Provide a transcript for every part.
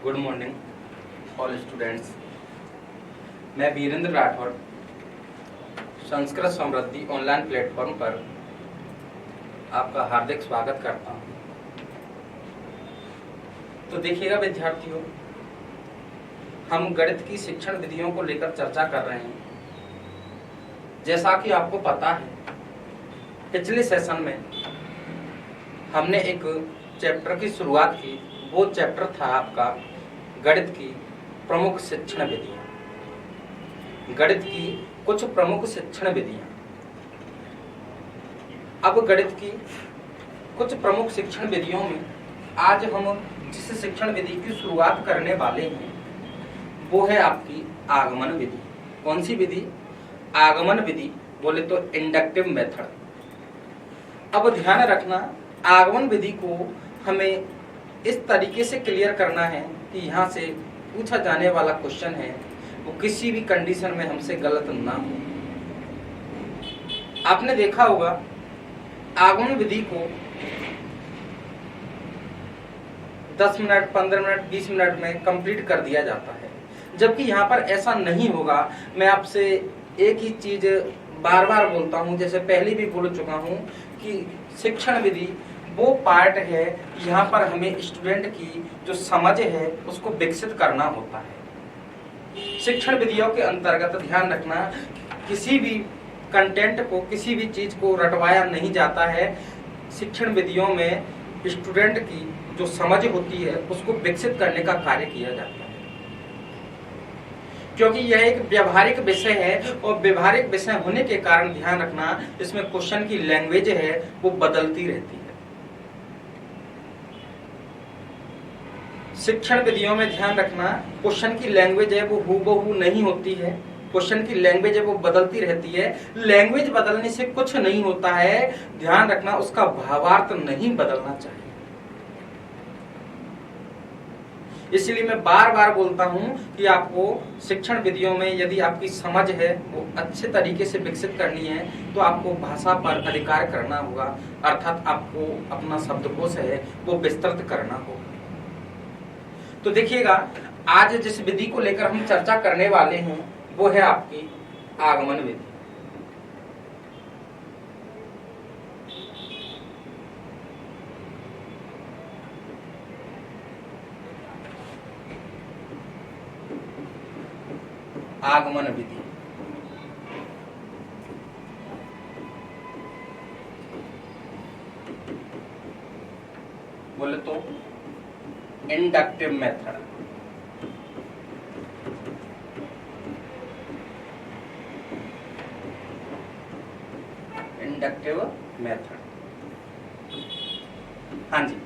Good morning all students. मैं वीरेंद्र राठौड़ संस्कृत समृद्धि online platform पर आपका हार्दिक स्वागत करता हूं। तो देखिएगा विद्यार्थियों, हम गणित की शिक्षण विधियों को लेकर चर्चा कर रहे हैं। जैसा कि आपको पता है, पिछले सेशन में हमने एक चैप्टर की शुरुआत की। वो चैप्टर था आपका गणित की प्रमुख शिक्षण विधियां। गणित की कुछ प्रमुख शिक्षण विधियां। अब गणित की कुछ प्रमुख शिक्षण विधियों में आज हम जिस शिक्षण विधि की शुरुआत करने वाले हैं वो है आपकी आगमन विधि। कौन सी विधि? आगमन विधि, बोले तो इंडक्टिव मेथड। अब ध्यान रखना, आगमन विधि को हमें इस तरीके से क्लियर करना है कि यहाँ से पूछा जाने वाला क्वेश्चन है वो किसी भी कंडीशन में हमसे गलत ना हो। आपने देखा होगा आगमन विधि को 10 मिनट, 15 मिनट, 20 मिनट में कंप्लीट कर दिया जाता है, जबकि यहाँ पर ऐसा नहीं होगा। मैं आपसे एक ही चीज बार बार बोलता हूँ, जैसे पहले भी बोल चुका हूँ कि शिक्षण विधि वो पार्ट है, यहाँ पर हमें स्टूडेंट की जो समझ है उसको विकसित करना होता है। शिक्षण विधियों के अंतर्गत ध्यान रखना, किसी भी कंटेंट को, किसी भी चीज को रटवाया नहीं जाता है। शिक्षण विधियों में स्टूडेंट की जो समझ होती है उसको विकसित करने का कार्य किया जाता है, क्योंकि यह एक व्यवहारिक विषय है और व्यवहारिक विषय होने के कारण ध्यान रखना, इसमें क्वेश्चन की लैंग्वेज है वो बदलती रहती है। शिक्षण विधियों में ध्यान रखना, क्वेश्चन की लैंग्वेज है वो हूबहू नहीं होती है। क्वेश्चन की लैंग्वेज है वो बदलती रहती है। लैंग्वेज बदलने से कुछ नहीं होता है, ध्यान रखना उसका भावार्थ नहीं बदलना चाहिए। इसलिए मैं बार बार बोलता हूं कि आपको शिक्षण विधियों में यदि आपकी समझ है वो अच्छे तरीके से विकसित करनी है तो आपको भाषा पर अधिकार करना होगा, अर्थात आपको अपना शब्दकोश है वो विस्तृत करना होगा। तो देखिएगा, आज जिस विधि को लेकर हम चर्चा करने वाले हैं वो है आपकी आगमन विधि। आगमन विधि बोले तो इंडक्टिव मेथड। इंडक्टिव मेथड, हाँ जी।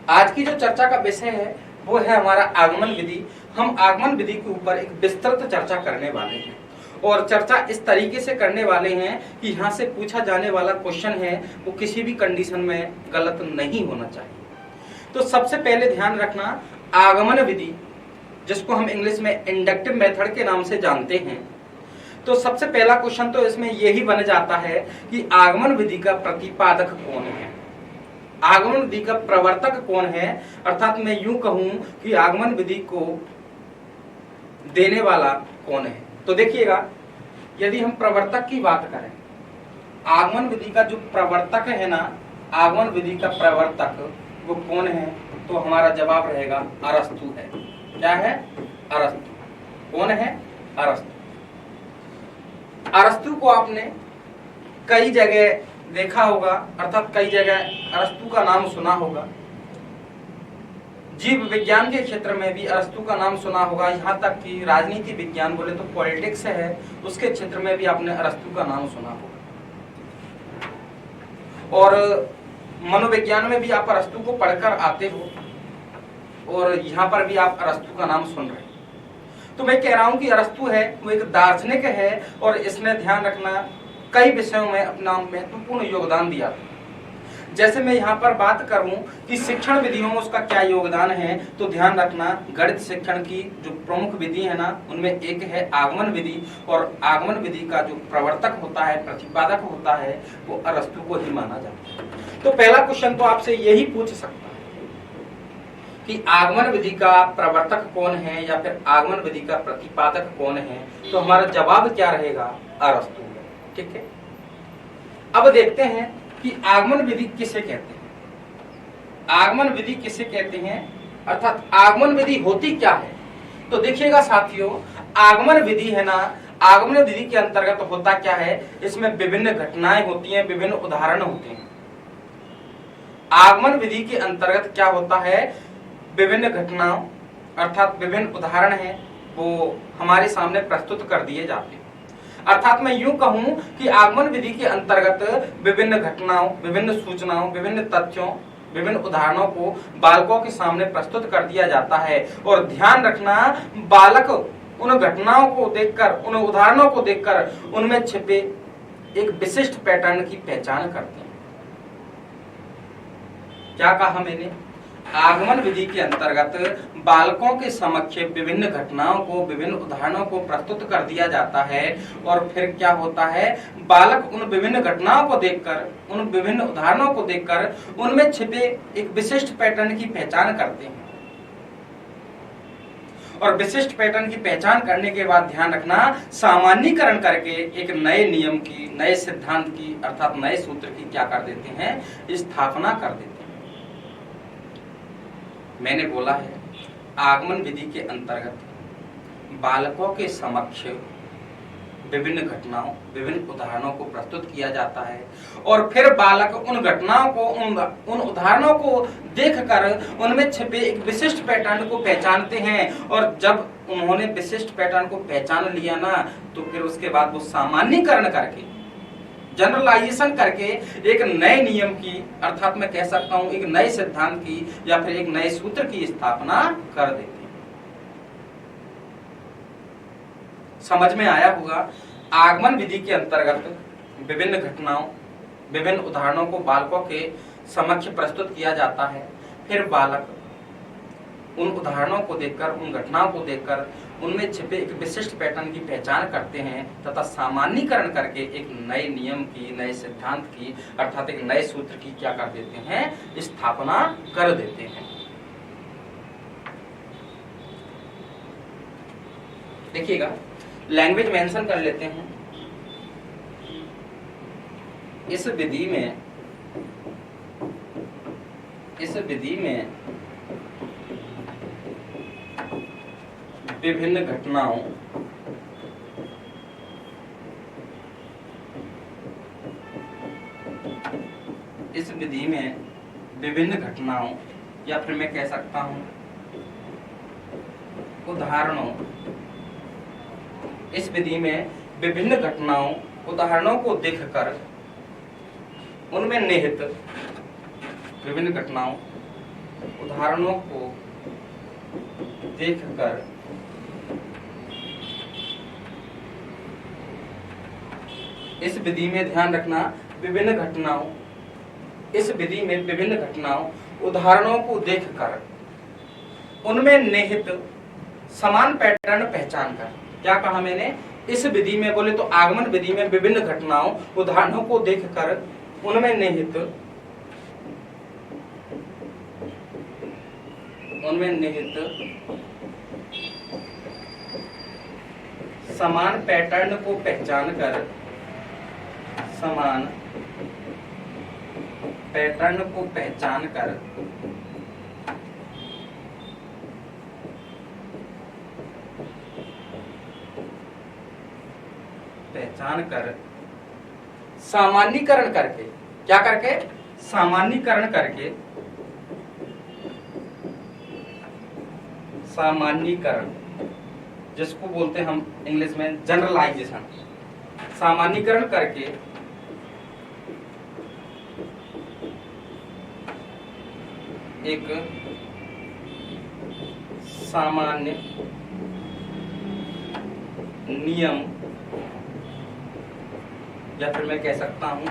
आज की जो चर्चा का विषय है वो है हमारा आगमन विधि। हम आगमन विधि के ऊपर एक विस्तृत चर्चा करने वाले हैं और चर्चा इस तरीके से करने वाले हैं कि यहाँ से पूछा जाने वाला क्वेश्चन है वो किसी भी कंडीशन में गलत नहीं होना चाहिए। तो सबसे पहले ध्यान रखना, आगमन विधि जिसको हम इंग्लिश में इंडक्टिव मेथड के नाम से जानते हैं, तो सबसे पहला क्वेश्चन तो इसमें यही बन जाता है कि आगमन विधि का प्रतिपादक कौन है, आगमन विधि का प्रवर्तक कौन है। अर्थात मैं यूं कहूं कि आगमन विधि को देने वाला कौन है। तो देखिएगा, यदि हम प्रवर्तक की बात करें, आगमन विधि का जो प्रवर्तक है ना, आगमन विधि का प्रवर्तक वो कौन है, तो हमारा जवाब रहेगा अरस्तु है। क्या है? अरस्तु। कौन है? अरस्तु। अरस्तु को आपने कई जगह देखा होगा, अर्थात कई जगह अरस्तु का नाम सुना होगा। जीव विज्ञान के क्षेत्र में भी अरस्तु का नाम सुना होगा, यहाँ तक कि राजनीति विज्ञान बोले तो पॉलिटिक्स है, उसके क्षेत्र में भी आपने अरस्तु का नाम सुना होगा। और मनोविज्ञान में भी आप अरस्तु को पढ़कर आते हो और यहाँ पर भी आप अरस्तु का नाम सुन रहे हैं। तो मैं कह रहा हूँ कि अरस्तु है वो एक दार्शनिक है और इसने ध्यान रखना कई विषयों में अपना महत्वपूर्ण योगदान दिया। जैसे मैं यहाँ पर बात करूं कि शिक्षण विधियों में उसका क्या योगदान है, तो ध्यान रखना गणित शिक्षण की जो प्रमुख विधि है ना, उनमें एक है आगमन विधि, और आगमन विधि का जो प्रवर्तक होता है, प्रतिपादक होता है, वो अरस्तु को ही माना जाता है। तो पहला क्वेश्चन तो आपसे यही पूछ सकता है कि आगमन विधि का प्रवर्तक कौन है या फिर आगमन विधि का प्रतिपादक कौन है, तो हमारा जवाब क्या रहेगा? अरस्तु। ठीक है, अब देखते हैं कि आगमन विधि किसे कहते हैं। आगमन विधि किसे कहते हैं, अर्थात आगमन विधि होती क्या है? तो देखिएगा साथियों, आगमन विधि है ना, आगमन विधि के अंतर्गत होता क्या है, इसमें विभिन्न घटनाएं होती हैं, विभिन्न उदाहरण होते हैं। आगमन विधि के अंतर्गत क्या होता है, विभिन्न घटनाओं अर्थात विभिन्न उदाहरण हैं, वो हमारे सामने प्रस्तुत कर दिए जाते हैं। अर्थात मैं यूं कहूं कि आगमन विधि के अंतर्गत विभिन्न घटनाओं, विभिन्न सूचनाओं, विभिन्न तथ्यों, विभिन्न उदाहरणों को बालकों के सामने प्रस्तुत कर दिया जाता है। और ध्यान रखना, बालक उन घटनाओं को देखकर, उन उदाहरणों को देखकर उनमें छिपे एक विशिष्ट पैटर्न की पहचान करते हैं। क्या कहा मैंने? आगमन विधि के अंतर्गत बालकों के समक्ष विभिन्न घटनाओं को, विभिन्न उदाहरणों को प्रस्तुत कर दिया जाता है और फिर क्या होता है, बालक उन विभिन्न घटनाओं को देखकर, उन विभिन्न उदाहरणों को देखकर उनमें छिपे एक विशिष्ट पैटर्न की पहचान करते हैं। और विशिष्ट पैटर्न की पहचान करने के बाद ध्यान रखना, सामान्यीकरण करके एक नए नियम की, नए सिद्धांत की अर्थात नए सूत्र की क्या कर देते हैं, स्थापना कर देते हैं। मैंने बोला है आगमन विधि के अंतर्गत बालकों के समक्ष विभिन्न घटनाओं, विभिन्न उदाहरणों को प्रस्तुत किया जाता है और फिर बालक उन घटनाओं को, उन उदाहरणों को देखकर उनमें छिपे एक विशिष्ट पैटर्न को पहचानते हैं। और जब उन्होंने विशिष्ट पैटर्न को पहचान लिया ना, तो फिर उसके बाद वो सामान्यीकरण करके, जनरलाइजेशन करके एक नए नियम की अर्थात मैं कह सकता हूं एक नए सिद्धांत की या फिर एक नए सूत्र की स्थापना कर देते हैं। समझ में आया होगा, आगमन विधि के अंतर्गत विभिन्न घटनाओं, विभिन्न उदाहरणों को बालकों के समक्ष प्रस्तुत किया जाता है। फिर बालक उन उदाहरणों को देखकर, उन घटनाओं को देखकर उनमें छिपे एक विशिष्ट पैटर्न की पहचान करते हैं तथा सामान्यीकरण करके एक नए नियम की, नए सिद्धांत की अर्थात एक नए सूत्र की क्या कर देते हैं, स्थापना कर देते हैं। देखिएगा, लैंग्वेज मेंशन कर लेते हैं। इस विधि में विभिन्न घटनाओं, इस विधि में विभिन्न घटनाओं या फिर मैं कह सकता हूं उदाहरणों, इस विधि में विभिन्न घटनाओं, उदाहरणों को देखकर उनमें निहित विभिन्न घटनाओं, उदाहरणों को देखकर इस विधि में ध्यान रखना, विभिन्न घटनाओं, इस विधि में विभिन्न घटनाओं, उदाहरणों को देखकर उनमें निहित समान पैटर्न पहचान कर। क्या कहा मैंने? इस विधि में बोले तो आगमन विधि में विभिन्न घटनाओं, उदाहरणों को देखकर उनमें निहित समान पैटर्न को पहचान कर, समान पैटर्न को पहचान कर सामान्यीकरण करके, क्या करके? सामान्यीकरण करके, सामान्यीकरण जिसको बोलते हैं हम इंग्लिश में जनरलाइजेशन, सामान्यीकरण करके एक सामान्य नियम या फिर मैं कह सकता हूं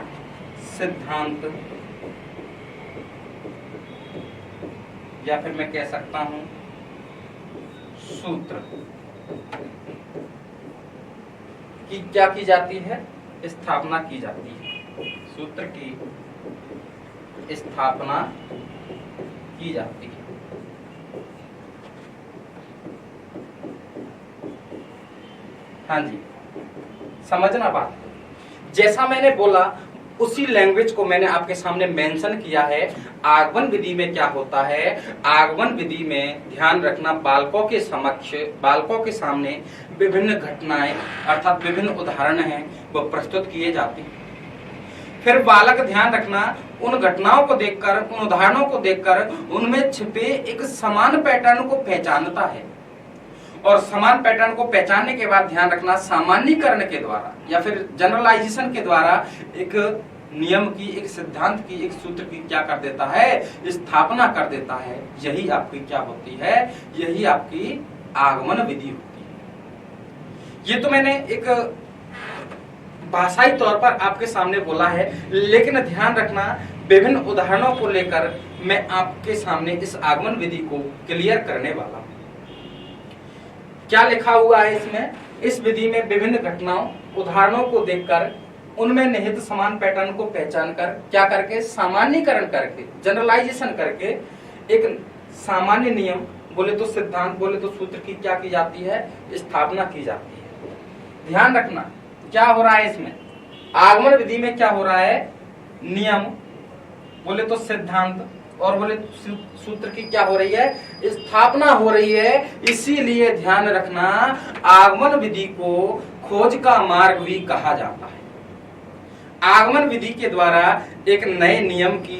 सिद्धांत या फिर मैं कह सकता हूं सूत्र की क्या की जाती है? स्थापना की जाती है। सूत्र की स्थापना की जाती है। हाँ जी, समझना बात। जैसा मैंने बोला उसी लैंग्वेज को मैंने आपके सामने मेंशन किया है। आगमन विधि में क्या होता है, आगमन विधि में ध्यान रखना, बालकों के समक्ष, बालकों के सामने विभिन्न घटनाएं अर्थात विभिन्न उदाहरण हैं वो प्रस्तुत किए जाते हैं। फिर बालक ध्यान रखना उन घटनाओं को देखकर, उन उदाहरणों को देखकर उनमें छिपे एक समान पैटर्न को पहचानता है, और समान पैटर्न को पहचानने के बाद ध्यान रखना सामान्यीकरण के द्वारा या फिर जनरलाइजेशन के द्वारा एक नियम की, एक सिद्धांत की, एक सूत्र की क्या कर देता है, स्थापना कर देता है। यही आपकी क्या होती है, यही आपकी आगमन विधि होती है। ये तो मैंने एक भाषाई तौर पर आपके सामने बोला है, लेकिन ध्यान रखना विभिन्न उदाहरणों को लेकर मैं आपके सामने इस आगमन विधि को क्लियर करने वाला हूं। क्या लिखा हुआ है इसमें, इस विधि में विभिन्न घटनाओं, उदाहरणों को देखकर उनमें निहित समान पैटर्न को पहचान कर क्या करके, सामान्यीकरण करके, जनरलाइजेशन करके एक सामान्य नियम, बोले तो सिद्धांत, बोले तो सूत्र की क्या की जाती है, स्थापना की जाती है। ध्यान रखना क्या हो रहा है इसमें, आगमन विधि में क्या हो रहा है, नियम, बोले तो सिद्धांत, और बोले सूत्र की क्या हो रही है, स्थापना हो रही है। इसीलिए ध्यान रखना आगमन विधि को खोज का मार्ग भी कहा जाता है। आगमन विधि के द्वारा एक नए नियम की,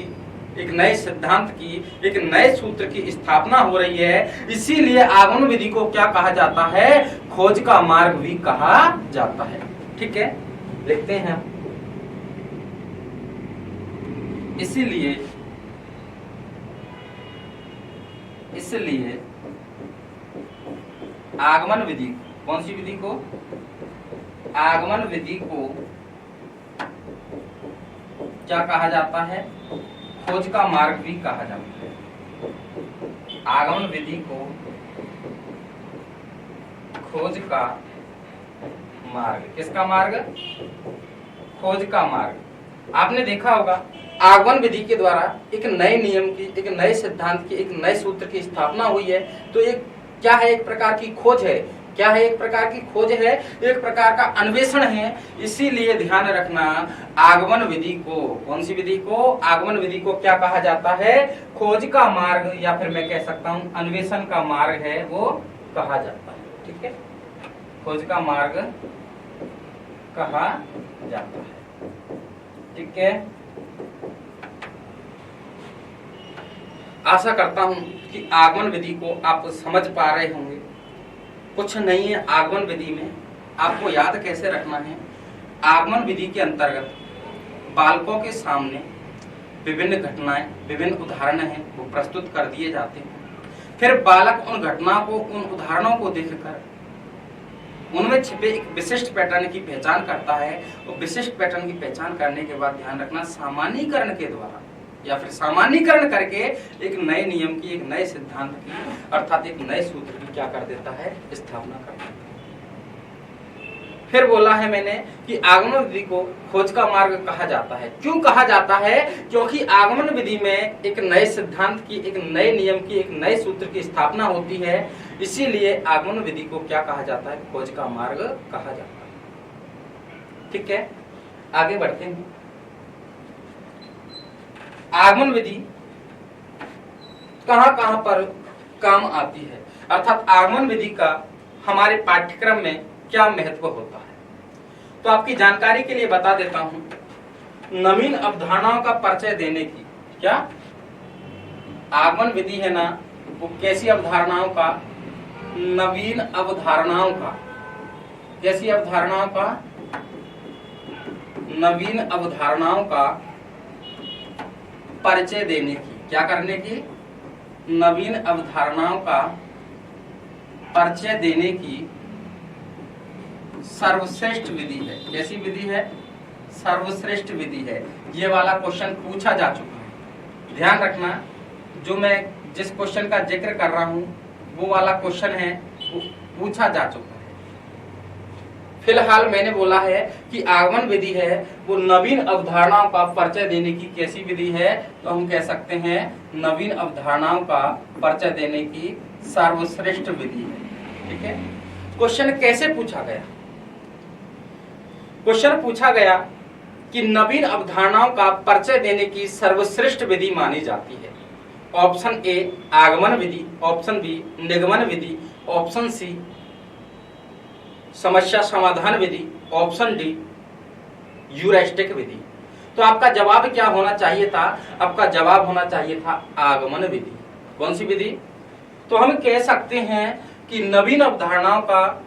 एक नए सिद्धांत की, एक नए सूत्र की स्थापना हो रही है। इसीलिए आगमन विधि को क्या कहा जाता है, खोज का मार्ग भी कहा जाता है। ठीक है, लिखते हैं। इसलिए आगमन विधि, कौन सी विधि को, आगमन विधि को क्या कहा जाता है, खोज का मार्ग भी कहा जाता है। आगमन विधि को खोज का मार्ग, किसका मार्ग, खोज का मार्ग। आपने देखा होगा आगमन विधि के द्वारा एक नए नियम की, एक नए सिद्धांत की, एक नए सूत्र की स्थापना हुई है। तो एक क्या है, एक प्रकार की खोज है। क्या है, एक प्रकार की खोज है, एक प्रकार का अन्वेषण है। इसीलिए ध्यान रखना आगमन विधि को, कौन सी विधि को, आगमन विधि को क्या कहा जाता है, खोज का मार्ग, या फिर मैं कह सकता हूं अन्वेषण का मार्ग है वो कहा जाता है। ठीक है, खोज का मार्ग कहा जाता है। ठीक है, आशा करता हूं कि आगमन विधि को आप समझ पा रहे होंगे। कुछ नहीं है आगमन विधि में, आपको याद कैसे रखना है। आगमन विधि के अंतर्गत बालकों के सामने विभिन्न घटनाएं, विभिन्न उदाहरण हैं वो प्रस्तुत कर दिए जाते हैं। फिर बालक उन घटना को, उन उदाहरणों को देखकर उनमें छिपे एक विशिष्ट पैटर्न की पहचान करता है। और विशिष्ट पैटर्न की पहचान करने के बाद ध्यान रखना सामान्यीकरण के द्वारा या फिर सामान्यीकरण करके एक नए नियम की, एक नए सिद्धांत की, अर्थात एक नए सूत्र की क्या कर देता है, स्थापना कर देता है। फिर बोला है मैंने कि आगमन विधि को खोज का मार्ग कहा जाता है। क्यों कहा जाता है, क्योंकि आगमन विधि में एक नए सिद्धांत की, एक नए नियम की, एक नए सूत्र की स्थापना होती है। इसीलिए आगमन विधि को क्या कहा जाता है, खोज का मार्ग कहा जाता है। ठीक है, आगे बढ़ते हैं। आगमन विधि कहां कहां पर काम आती है, अर्थात आगमन विधि का हमारे पाठ्यक्रम में क्या महत्व होता है। तो आपकी जानकारी के लिए बता देता हूं, नवीन अवधारणाओं का परिचय देने की, क्या आगमन विधि है ना, वो कैसी अवधारणाओं का, नवीन अवधारणाओं का, कैसी अवधारणाओं का, नवीन अवधारणाओं का परिचय देने की, क्या करने की, नवीन अवधारणाओं का परिचय देने की सर्वश्रेष्ठ विधि है। कैसी विधि है, सर्वश्रेष्ठ विधि है। ये वाला क्वेश्चन पूछा जा चुका है। ध्यान रखना, जो मैं जिस क्वेश्चन का जिक्र कर रहा हूं वो वाला क्वेश्चन है, वो पूछा जा चुका है। फिलहाल मैंने बोला है कि आगमन विधि है वो नवीन अवधारणाओं का परिचय देने की कैसी विधि है, तो हम कह सकते हैं नवीन अवधारणाओं का परिचय देने की सर्वश्रेष्ठ विधि है। ठीक है, क्वेश्चन कैसे पूछा गया, क्वेश्चन पूछा गया कि नवीन अवधारणाओं का परिचय देने की सर्वश्रेष्ठ विधि मानी जाती है। ऑप्शन ए आगमन विधि, ऑप्शन बी निगमन विधि, ऑप्शन सी समस्या समाधान विधि, ऑप्शन डी ह्यूरिस्टिक विधि। तो आपका जवाब क्या होना चाहिए था? आपका जवाब होना चाहिए था आगमन विधि। कौन सी विधि? तो हम कह सकते हैं कि नवीन अवधारणाओं का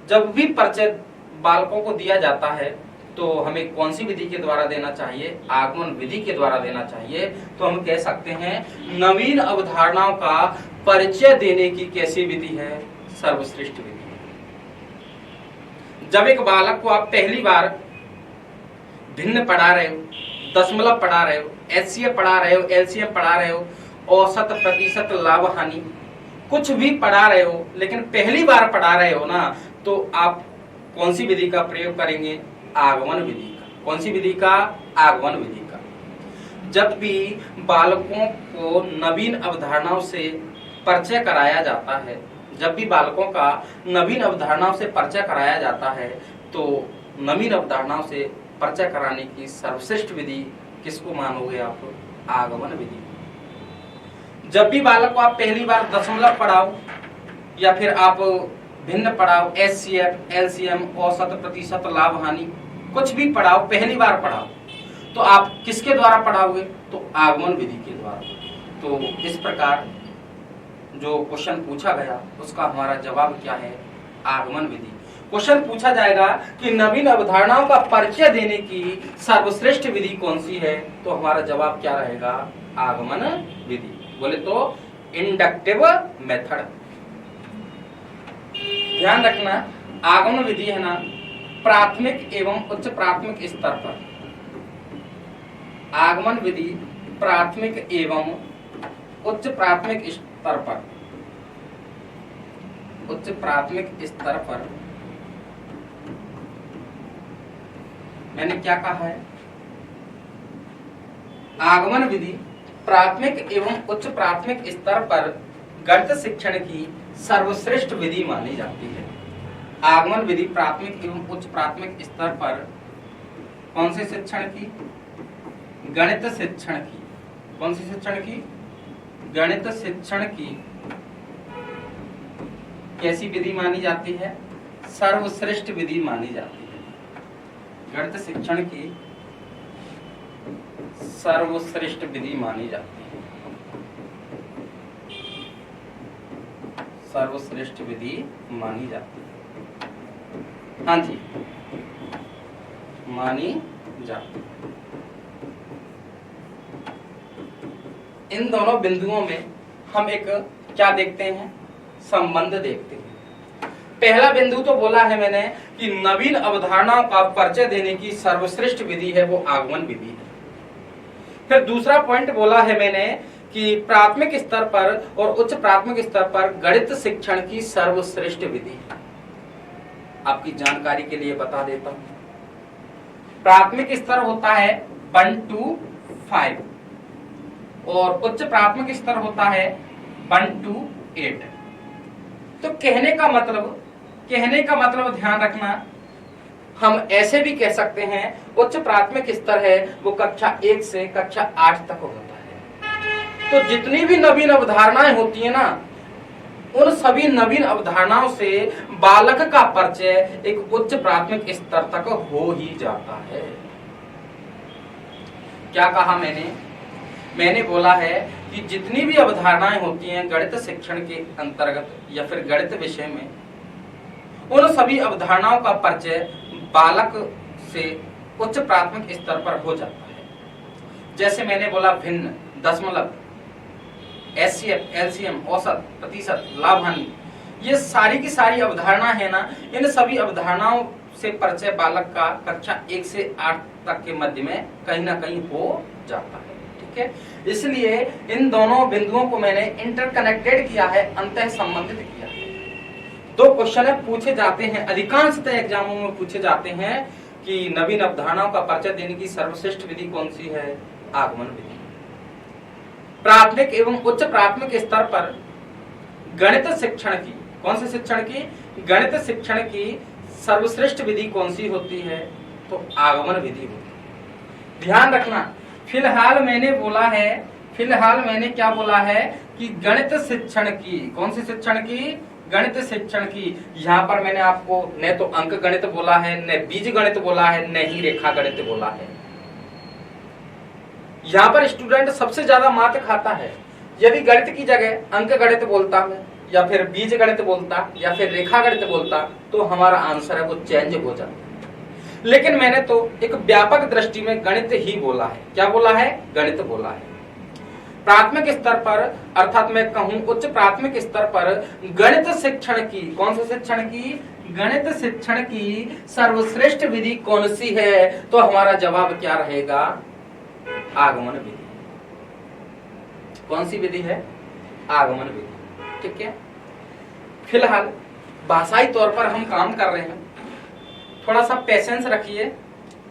जब भी परिचय बालकों को दिया जाता है तो हमें कौन सी विधि के द्वारा देना चाहिए? आगमन विधि के द्वारा देना चाहिए। तो हम कह सकते हैं नवीन अवधारणाओं का परिचय देने की कैसी विधि है? सर्वश्रेष्ठ विधि। जब एक बालक को आप पहली बार भिन्न पढ़ा रहे हो, दशमलव पढ़ा रहे हो, एचसीएफ पढ़ा रहे हो, एलसीएम पढ़ा रहे हो, औसत, प्रतिशत, लाभ, हानि, कुछ भी पढ़ा रहे हो, लेकिन पहली बार पढ़ा रहे हो ना, तो आप कौन सी विधि का प्रयोग करेंगे? आगमन विधि का। कौन सी विधि का? आगमन विधि का। जब भी बालकों को नवीन अवधारणाओं से परिचय कराया जाता है, जब भी बालकों का नवीन अवधारणाओं से परिचय कराया जाता है, तो नवीन अवधारणाओं से परिचय कराने की सर्वश्रेष्ठ विधि किसको मानोगे आप? आगमन विधि। जब भी बालक को आप पहली बार दशमलव पढ़ाओ या फिर आप भिन्न पढ़ाओ, एचसीएफ, एलसीएम, औसत, प्रतिशत, लाभ, हानि, कुछ भी पढ़ाओ, पहली बार पढ़ाओ, तो आप किसके द्वारा पढ़ाओगे? तो आगमन विधि के द्वारा। तो इस प्रकार जो क्वेश्चन पूछा गया उसका हमारा जवाब क्या है? आगमन विधि। क्वेश्चन पूछा जाएगा कि नवीन अवधारणाओं का परिचय देने की सर्वश्रेष्ठ विधि कौन सी है? तो हमारा जवाब क्या रहेगा? आगमन विधि। बोले तो इंडक्टिव मेथड। ध्यान रखना, आगमन विधि है ना, प्राथमिक एवं उच्च प्राथमिक स्तर पर, आगमन विधि प्राथमिक एवं उच्च प्राथमिक स्तर पर, उच्च प्राथमिक स्तर पर, मैंने क्या कहा है? आगमन विधि प्राथमिक एवं उच्च प्राथमिक स्तर पर गणित शिक्षण की सर्वश्रेष्ठ विधि मानी जाती है। आगमन विधि प्राथमिक एवं उच्च प्राथमिक स्तर पर कौन से शिक्षण की? गणित शिक्षण की। कौन सी शिक्षण की? गणित शिक्षण की कैसी विधि मानी जाती है? सर्वश्रेष्ठ विधि मानी जाती है। गणित शिक्षण की सर्वश्रेष्ठ विधि मानी जाती है। सर्वश्रेष्ठ विधि मानी जाती है। हाँ जी, मानी जाती है। इन दोनों बिंदुओं में हम एक क्या देखते हैं? संबंध देखते हैं। पहला बिंदु तो बोला है मैंने कि नवीन अवधारणाओं का परिचय देने की सर्वश्रेष्ठ विधि है वो आगमन विधि है। फिर दूसरा पॉइंट बोला है मैंने कि प्राथमिक स्तर पर और उच्च प्राथमिक स्तर पर गणित शिक्षण की सर्वश्रेष्ठ विधि। आपकी जानकारी के लिए बता देता हूं, प्राथमिक स्तर होता है 1 to 5 और उच्च प्राथमिक स्तर होता है 1 to 8। तो कहने का मतलब ध्यान रखना, हम ऐसे भी कह सकते हैं उच्च प्राथमिक स्तर है वो कक्षा 1 से कक्षा 8 तक होता है। तो जितनी भी नवीन अवधारणाएं होती है ना, उन सभी नवीन अवधारणाओं से बालक का परिचय एक उच्च प्राथमिक स्तर तक हो ही जाता है। क्या कहा मैंने बोला है कि जितनी भी अवधारणाएं होती हैं गणित शिक्षण के अंतर्गत या फिर गणित विषय में, उन सभी अवधारणाओं का परिचय बालक से उच्च प्राथमिक स्तर पर हो जाता है। जैसे मैंने बोला भिन्न, दशमलव, एचसीएफ, एलसीएम, औसत, प्रतिशत, लाभ, हानि, ये सारी की सारी अवधारणा है ना, इन सभी अवधारणाओं से परिचय बालक का कक्षा 1 से 8 तक के मध्य में कहीं ना कहीं हो जाता है। ठीक है, इसलिए इन दोनों बिंदुओं को मैंने इंटरकनेक्टेड किया है, अंतः संबंधित किया है। दो क्वेश्चन पूछे जाते हैं, अधिकांशतः एग्जामों में पूछे जाते हैं कि नवीन अवधारणाओं का परिचय देने की सर्वश्रेष्ठ विधि कौन सी है? आगमन विधि। प्राथमिक एवं उच्च प्राथमिक स्तर पर गणित शिक्षण की, कौन से शिक्षण की? गणित शिक्षण की सर्वश्रेष्ठ विधि कौन सी होती है? तो आगमन विधि होगी। ध्यान रखना, फिलहाल मैंने क्या बोला है कि गणित शिक्षण की, कौन सी शिक्षण की, गणित शिक्षण की। यहाँ पर मैंने आपको न तो अंक गणित बोला है, न बीज गणित बोला है, न ही रेखा गणित बोला है। यहाँ पर स्टूडेंट सबसे ज्यादा मात खाता है, यदि गणित की जगह अंक गणित बोलता है या फिर बीज गणित बोलता या फिर रेखा गणित बोलता तो हमारा आंसर है वो चेंज हो जाता। लेकिन मैंने तो एक व्यापक दृष्टि में गणित ही बोला है। क्या बोला है? गणित बोला है। प्राथमिक स्तर पर, अर्थात मैं कहूं उच्च प्राथमिक स्तर पर गणित शिक्षण की, कौन से शिक्षण की, गणित शिक्षण की सर्वश्रेष्ठ विधि कौन सी है? तो हमारा जवाब क्या रहेगा? आगमन विधि। कौन सी विधि है? आगमन विधि। ठीक है, फिलहाल भाषाई तौर पर हम काम कर रहे हैं, थोड़ा सा पेशेंस रखिए।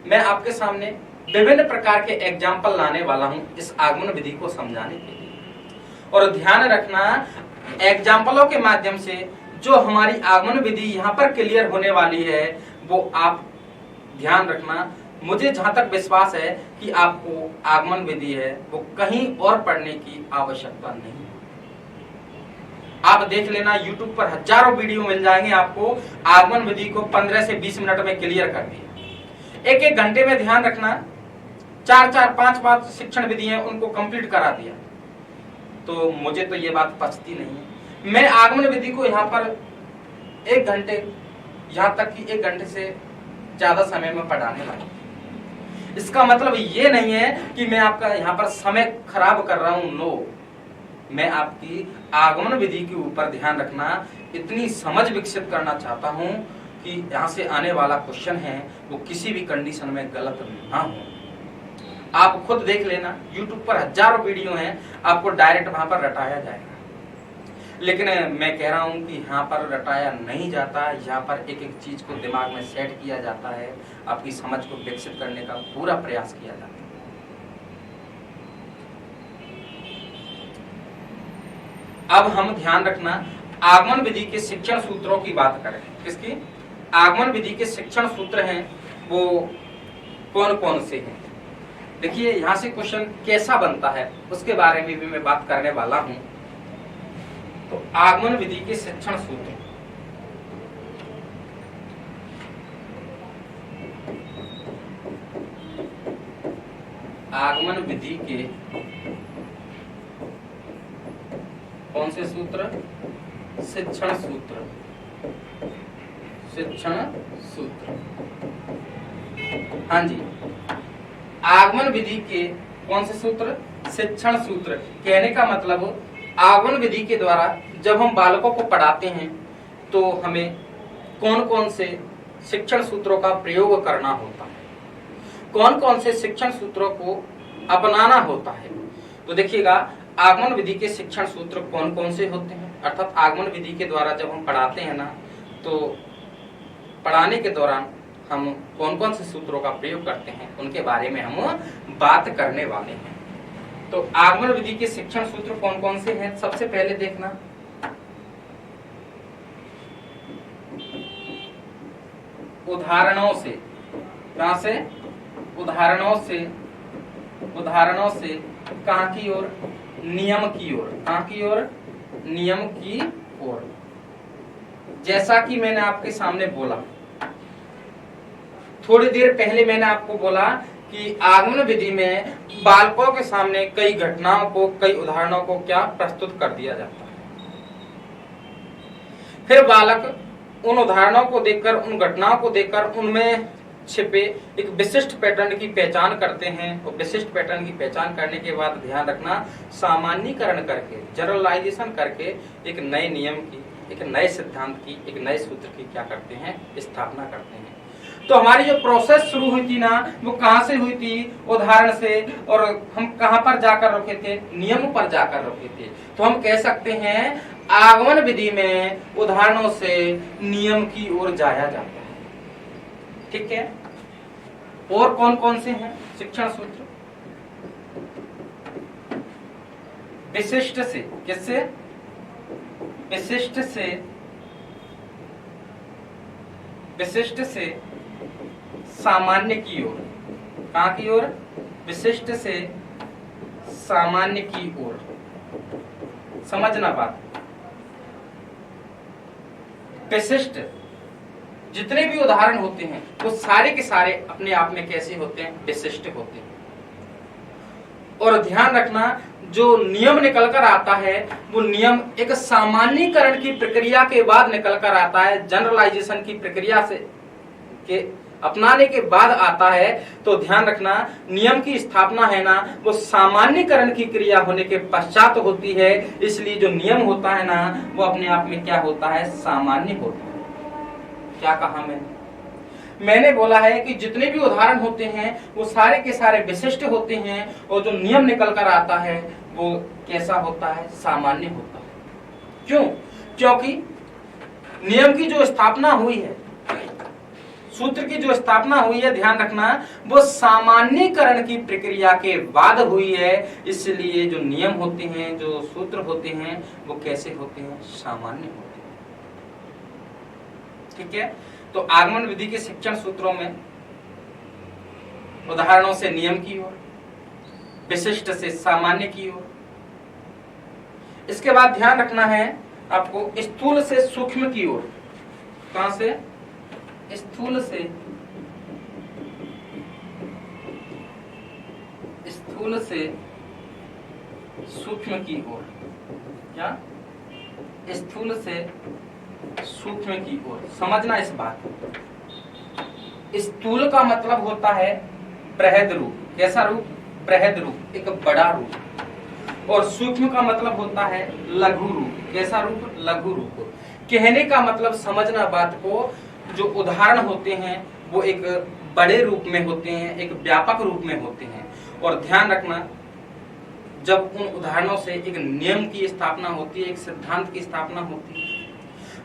मैं आपके सामने विभिन्न प्रकार के एग्जाम्पल लाने वाला हूं इस आगमन विधि को समझाने के लिए। और ध्यान रखना, एग्जाम्पलों के माध्यम से जो हमारी आगमन विधि यहाँ पर क्लियर होने वाली है वो आप ध्यान रखना। मुझे जहां तक विश्वास है कि आपको आगमन विधि है वो कहीं और पढ़ने की आवश्यकता नहीं। आप देख लेना, YouTube पर हजारों वीडियो मिल जाएंगे आपको, आगमन विधि को 15 से 20 मिनट में क्लियर कर दिया। एक एक घंटे में ध्यान रखना 4-4, 5-5 शिक्षण विधि है उनको कंप्लीट करा दिया। तो मुझे तो ये बात पचती नहीं है। मैं आगमन विधि को यहाँ पर 1 घंटे, यहाँ तक कि 1 घंटे से ज्यादा समय में पढ़ाने वाला। इसका मतलब ये नहीं है कि मैं आपका यहाँ पर समय खराब कर रहा हूँ, नो। मैं आपकी आगमन विधि के ऊपर ध्यान रखना, इतनी समझ विकसित करना चाहता हूं कि यहां से आने वाला क्वेश्चन है वो किसी भी कंडीशन में गलत ना हो। आप खुद देख लेना, YouTube पर हजारों वीडियो हैं, आपको डायरेक्ट वहां पर रटाया जाएगा। लेकिन मैं कह रहा हूं कि यहाँ पर रटाया नहीं जाता, यहाँ पर एक एक चीज को दिमाग में सेट किया जाता है, आपकी समझ को विकसित करने का पूरा प्रयास किया जाता है। अब हम ध्यान रखना, आगमन विधि के शिक्षण सूत्रों की बात करें। किसकी? आगमन विधि के शिक्षण सूत्र हैं वो कौन कौन से हैं? देखिए, यहां से क्वेश्चन कैसा बनता है उसके बारे में भी मैं बात करने वाला हूं। तो आगमन विधि के शिक्षण सूत्र, आगमन विधि के कौन से सूत्र? शिक्षण सूत्र। शिक्षण सूत्र, हाँ जी, आगमन विधि के कौन से सूत्र? शिक्षण सूत्र। कहने का मतलब आगमन विधि के द्वारा जब हम बालकों को पढ़ाते हैं तो हमें कौन कौन से शिक्षण सूत्रों का प्रयोग करना होता है, कौन कौन से शिक्षण सूत्रों को अपनाना होता है। तो देखिएगा, आगमन विधि के शिक्षण सूत्र कौन कौन से होते हैं, अर्थात आगमन विधि के द्वारा जब हम पढ़ाते हैं ना, तो पढ़ाने के दौरान हम कौन कौन से सूत्रों का प्रयोग करते हैं उनके बारे में हम बात करने वाले हैं। तो आगमन विधि के शिक्षण सूत्र कौन कौन से हैं? सबसे पहले देखना, उदाहरणों से। कहां से? उदाहरणों से कहां की ओर? नियम की ओर। कहां की ओर? नियम की ओर। जैसा कि मैंने आपके सामने बोला, थोड़ी देर पहले मैंने आपको बोला कि आगमन विधि में बालकों के सामने कई घटनाओं को, कई उदाहरणों को क्या प्रस्तुत कर दिया जाता है। फिर बालक उन उदाहरणों को देखकर, उन घटनाओं को देखकर उनमें छिपे एक विशिष्ट पैटर्न की पहचान करते हैं। और विशिष्ट पैटर्न की पहचान करने के बाद ध्यान रखना, सामान्यीकरण करके, जनरलाइजेशन करके एक नए नियम की, एक नए सिद्धांत की, एक नए सूत्र की क्या करते हैं? स्थापना करते हैं। तो हमारी जो प्रोसेस शुरू हुई थी ना, वो कहां से हुई थी? उदाहरण से। और हम कहां पर जाकर रुके थे? नियम पर जाकर रुके थे। तो हम कह सकते हैं आगमन विधि में उदाहरणों से नियम की ओर जाया जाता है। ठीक है, और कौन कौन से हैं शिक्षण सूत्र? विशिष्ट से। किससे? विशिष्ट से सामान्य की ओर। कहां की ओर? विशिष्ट से सामान्य की ओर। समझना बात। विशिष्ट जितने भी उदाहरण होते हैं वो सारे के सारे अपने आप में कैसे होते हैं? विशिष्ट होते हैं। और ध्यान रखना, जो नियम निकल कर आता है वो नियम एक सामान्यीकरण की प्रक्रिया के बाद निकल कर आता है, जनरलाइजेशन की प्रक्रिया से के अपनाने के बाद आता है। तो ध्यान रखना, नियम की स्थापना है ना वो सामान्यीकरण की क्रिया होने के पश्चात होती है, इसलिए जो नियम होता है ना वो अपने आप में क्या होता है? सामान्य होता है। क्या कहा मैंने बोला है कि जितने भी उदाहरण होते हैं वो सारे के सारे विशिष्ट होते हैं और जो नियम निकल कर आता है वो कैसा होता है? सामान्य होता है। क्यों? क्योंकि नियम की जो स्थापना हुई है, सूत्र की जो स्थापना हुई है, ध्यान रखना, वो सामान्यीकरण की प्रक्रिया के बाद हुई है, इसलिए जो नियम होते हैं, जो सूत्र होते हैं वो कैसे होते हैं? सामान्य होते हैं। ठीक है। तो आगमन विधि के शिक्षण सूत्रों में उदाहरणों से नियम की ओर, विशिष्ट से सामान्य की ओर। इसके बाद ध्यान रखना है आपको स्थूल से सूक्ष्म की ओर। कहां से? स्थूल से सूक्ष्म की ओर। क्या? स्थूल से सूक्ष्म की ओर। समझना इस बात को। स्थूल का मतलब होता है बृहद रूप। कैसा रूप? बृहद रूप, एक बड़ा रूप। और सूक्ष्म का मतलब होता है लघु रूप। कैसा रूप? लघु रूप। कहने का मतलब, समझना बात को, जो उदाहरण होते हैं वो एक बड़े रूप में होते हैं, एक व्यापक रूप में होते हैं। और ध्यान रखना, जब उन उदाहरणों से एक नियम की स्थापना होती है, एक सिद्धांत की स्थापना होती है,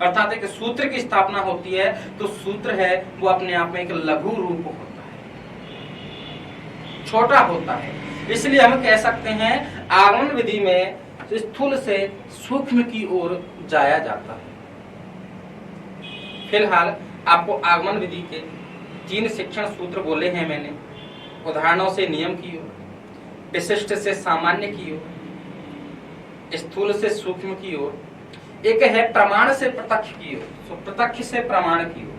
अर्थात एक सूत्र की स्थापना होती है, तो सूत्र है वो अपने आप में एक लघु रूप होता है, छोटा होता है। इसलिए हम कह सकते हैं आगमन विधि में स्थूल से सूक्ष्म की ओर जाया जाता है। फिलहाल आपको आगमन विधि के 3 शिक्षण सूत्र बोले हैं मैंने। उदाहरणों से नियम की ओर, विशिष्ट से सामान्य की ओर, स्थूल से सूक्ष्म की ओर, एक है प्रमाण से प्रत्यक्ष की ओर। तो प्रत्यक्ष से प्रमाण की ओर।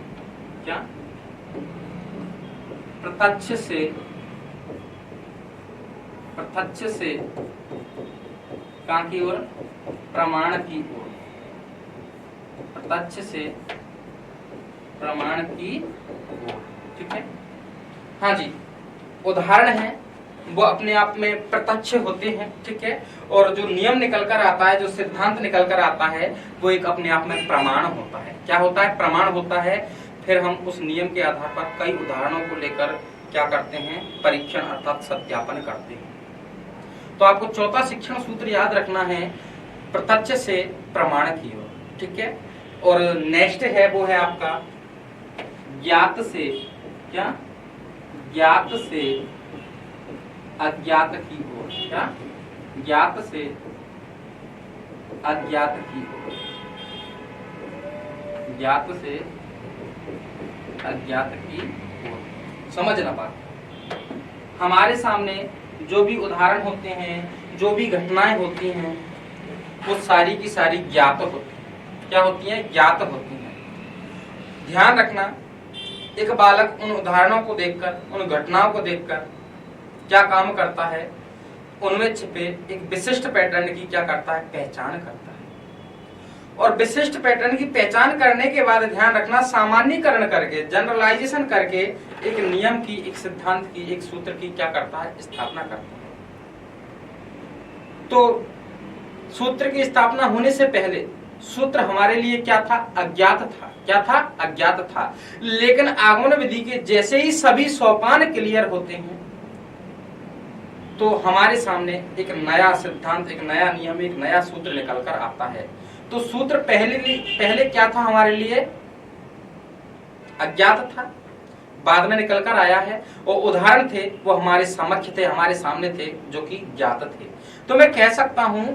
क्या? प्रत्यक्ष से कहां की ओर? प्रमाण की ओर। प्रत्यक्ष से प्रमाण की ओर। ठीक है। हाँ जी, उदाहरण है वो अपने आप में प्रत्यक्ष होते हैं। ठीक है। और जो नियम निकल कर आता है, जो सिद्धांत निकल कर आता है, वो एक अपने आप में प्रमाण होता है। क्या होता है? प्रमाण होता है। फिर हम उस नियम के आधार पर कई उदाहरणों को लेकर क्या करते हैं? परीक्षण अर्थात सत्यापन करते हैं। तो आपको चौथा शिक्षण सूत्र याद रखना है, प्रत्यक्ष से प्रमाण की ओर। ठीक है। और नेक्स्ट है वो है आपका ज्ञात से, क्या? ज्ञात से अज्ञात की ओर। क्या? ज्ञात से अज्ञात की ओर। ज्ञात से अज्ञात की ओर। समझना बात। हमारे सामने जो भी उदाहरण होते हैं, जो भी घटनाएं होती हैं, वो सारी की सारी ज्ञात होती हैं। क्या होती हैं? ज्ञात होती हैं। ध्यान रखना, एक बालक उन उदाहरणों को देखकर, उन घटनाओं को देखकर क्या काम करता है? उनमें छिपे एक विशिष्ट पैटर्न की क्या करता है? पहचान करता है। और विशिष्ट पैटर्न की पहचान करने के बाद ध्यान रखना, सामान्यीकरण करके, जनरलाइजेशन करके एक नियम की, एक सिद्धांत की, एक सूत्र की क्या करता है? स्थापना करता है। तो सूत्र की स्थापना होने से पहले सूत्र हमारे लिए क्या था? अज्ञात था। क्या था? अज्ञात था। लेकिन आगमन विधि के जैसे ही सभी सोपान क्लियर होते हैं तो हमारे सामने एक नया सिद्धांत, एक नया नियम, एक नया सूत्र निकल कर आता है। तो सूत्र पहले क्या था? हमारे लिए अज्ञात था, बाद में निकल कर आया है। और उदाहरण थे वो हमारे समक्ष थे, हमारे सामने थे, जो कि ज्ञात थे। तो मैं कह सकता हूं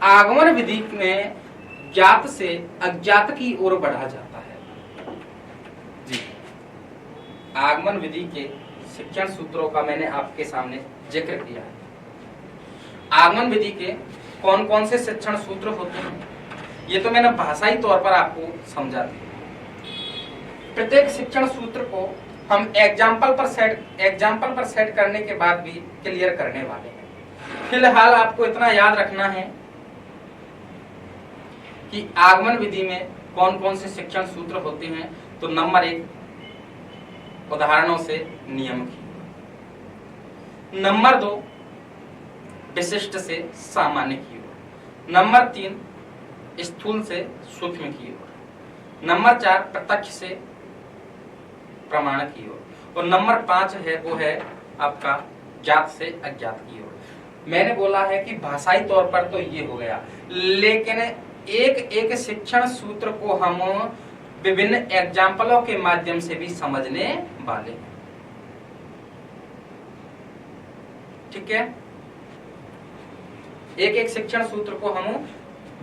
आगमन विधि में ज्ञात से अज्ञात की ओर बढ़ा जाता है। जी आगमन विधि के शिक्षण सूत्रों का मैंने आपके सामने जिक्र किया है। आगमन विधि के कौन कौन से शिक्षण सूत्र होते हैं ये तो मैंने भाषाई तौर पर आपको समझा दिया। प्रत्येक शिक्षण सूत्र को हम एग्जाम्पल पर सेट करने के बाद भी क्लियर करने वाले हैं। फिलहाल आपको इतना याद रखना है कि आगमन विधि में कौन कौन से शिक्षण सूत्र होते हैं। तो नंबर 1, उदाहरणों से नियम की। नंबर 2, विशिष्ट से सामान्य की ओर। नंबर 3, स्थूल से सूक्ष्म की ओर। नंबर 4, प्रत्यक्ष से प्रमाण की ओर। और नंबर 5 है वो है आपका ज्ञात से अज्ञात की ओर। मैंने बोला है कि भाषाई तौर पर तो ये हो गया, लेकिन एक एक शिक्षण सूत्र को हम विभिन्न एग्जाम्पलों के माध्यम से भी समझने वाले हैं। ठीक है, एक एक शिक्षण सूत्र को हम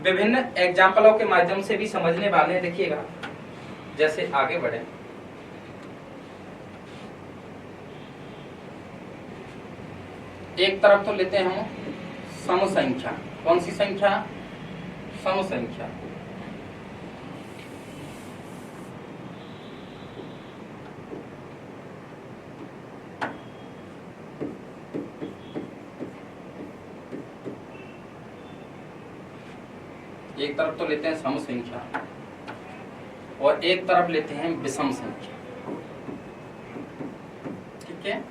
विभिन्न एग्जाम्पलों के माध्यम से भी समझने वाले हैं। देखिएगा, जैसे आगे बढ़े, एक तरफ तो लेते हैं हम सम संख्या। कौन सी संख्या? सम संख्या। एक तरफ तो लेते हैं सम संख्या और एक तरफ लेते हैं विषम संख्या। ठीक है,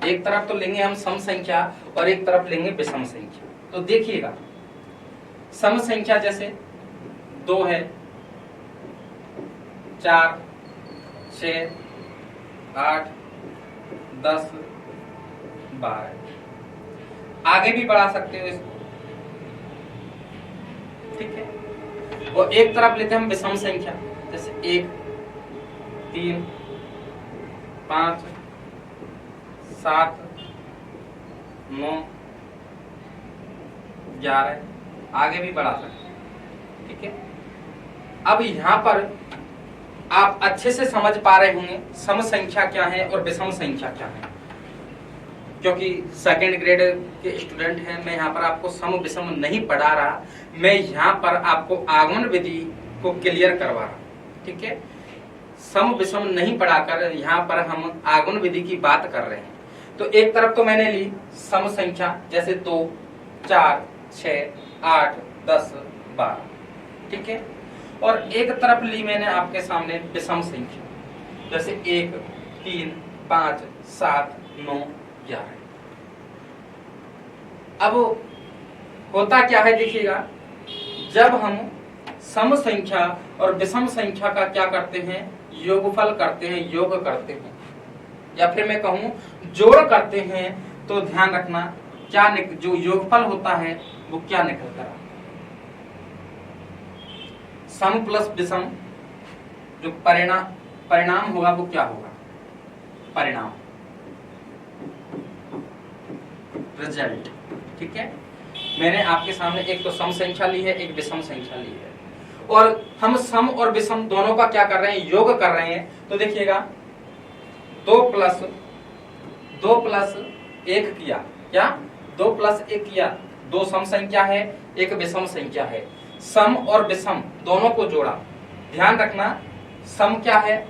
एक तरफ तो लेंगे हम सम संख्या और एक तरफ लेंगे विषम संख्या। तो देखिएगा, सम संख्या जैसे 2 है, 4, 6, 8, 10, 12। आगे भी बढ़ा सकते हो इसको। ठीक है, और एक तरफ लेते हैं हम विषम संख्या, जैसे 1, 3, 5, 7, 9, 11। आगे भी बढ़ा सकते हैं। ठीक है, अब यहां पर आप अच्छे से समझ पा रहे होंगे सम संख्या क्या है और विषम संख्या क्या है, क्योंकि सेकंड ग्रेड के स्टूडेंट हैं। मैं यहाँ पर आपको सम विषम नहीं पढ़ा रहा, मैं यहाँ पर आपको आगमन विधि को क्लियर करवा रहा। ठीक है, सम विषम नहीं पढ़ाकर यहाँ पर हम आगमन विधि की बात कर रहे हैं। तो एक तरफ तो मैंने ली सम संख्या, जैसे 2, 4, 6, 8, 10, 12। ठीक है, और एक तरफ ली मैंने आपके सामने विषम संख्या, जैसे 1, 3, 5, 7, 9, 11। अब होता क्या है, देखिएगा, जब हम सम संख्या और विषम संख्या का क्या करते हैं, योगफल करते हैं, योग करते हैं, या फिर मैं कहूं जोड़ करते हैं, तो ध्यान रखना क्या जो योगफल होता है वो क्या निकल कर, सम प्लस विषम जो परिणाम होगा वो क्या होगा, परिणाम, रिजल्ट। ठीक है, मैंने आपके सामने एक तो सम संख्या ली है, एक विषम संख्या ली है, और हम सम और विषम दोनों का क्या कर रहे हैं, योग कर रहे हैं। तो देखिएगा, 2 प्लस 1 किया, क्या 2 प्लस 1 किया, 2 सम संख्या है, एक विषम संख्या है। सम और विषम दोनों को जोड़ा, ध्यान रखना सम क्या है,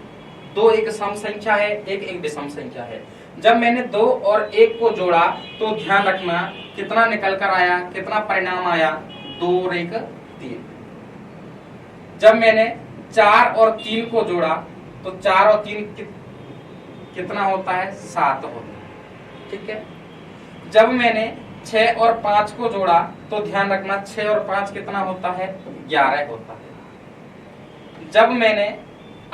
2 एक सम संख्या है, एक विषम संख्या है। जब मैंने 2 और 1 को जोड़ा तो ध्यान रखना कितना निकल कर आया, कितना परिणाम आया, 2 और 1 3। जब मैंने 4 और 3 को जोड़ा तो 4 और 3 कितना होता है, 7 होता है। ठीक है, जब मैंने 6 और 5 को जोड़ा तो ध्यान रखना 6 और 5 कितना होता है, 11 होता है। जब मैंने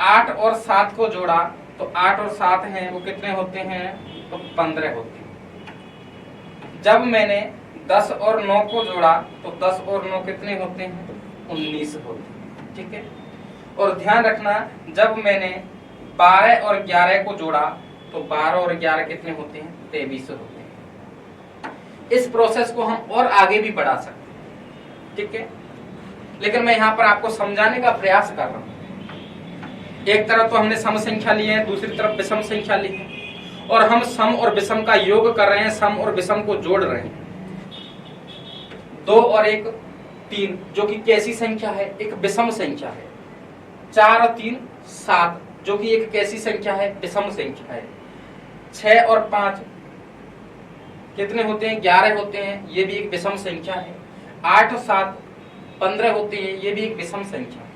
8 और 7 को जोड़ा तो 8 और 7 हैं वो कितने होते हैं, तो 15 होते हैं। जब मैंने 10 और 9 को जोड़ा तो 10 और 9 कितने होते हैं, 19 होते हैं। ठीक है, और ध्यान रखना जब मैंने 12 और 11 को जोड़ा तो 12 और 11 कितने होते हैं, 23 होते हैं। इस प्रोसेस को हम और आगे भी बढ़ा सकते हैं। ठीक है, लेकिन मैं यहाँ पर आपको समझाने का प्रयास कर रहा हूँ। एक तरफ तो हमने सम संख्या ली है, दूसरी तरफ विषम संख्या ली है, और हम सम और विषम का योग कर रहे हैं, सम और विषम को जोड़ रहे हैं। 2 और 1 3 जो कि कैसी संख्या है, एक विषम संख्या है। 4 और 3 7 जो कि एक कैसी संख्या है, विषम संख्या है। 6 और 5 कितने होते हैं, 11 होते हैं, ये भी एक विषम संख्या है। 8 और 7 15 होते हैं, ये भी एक विषम संख्या है।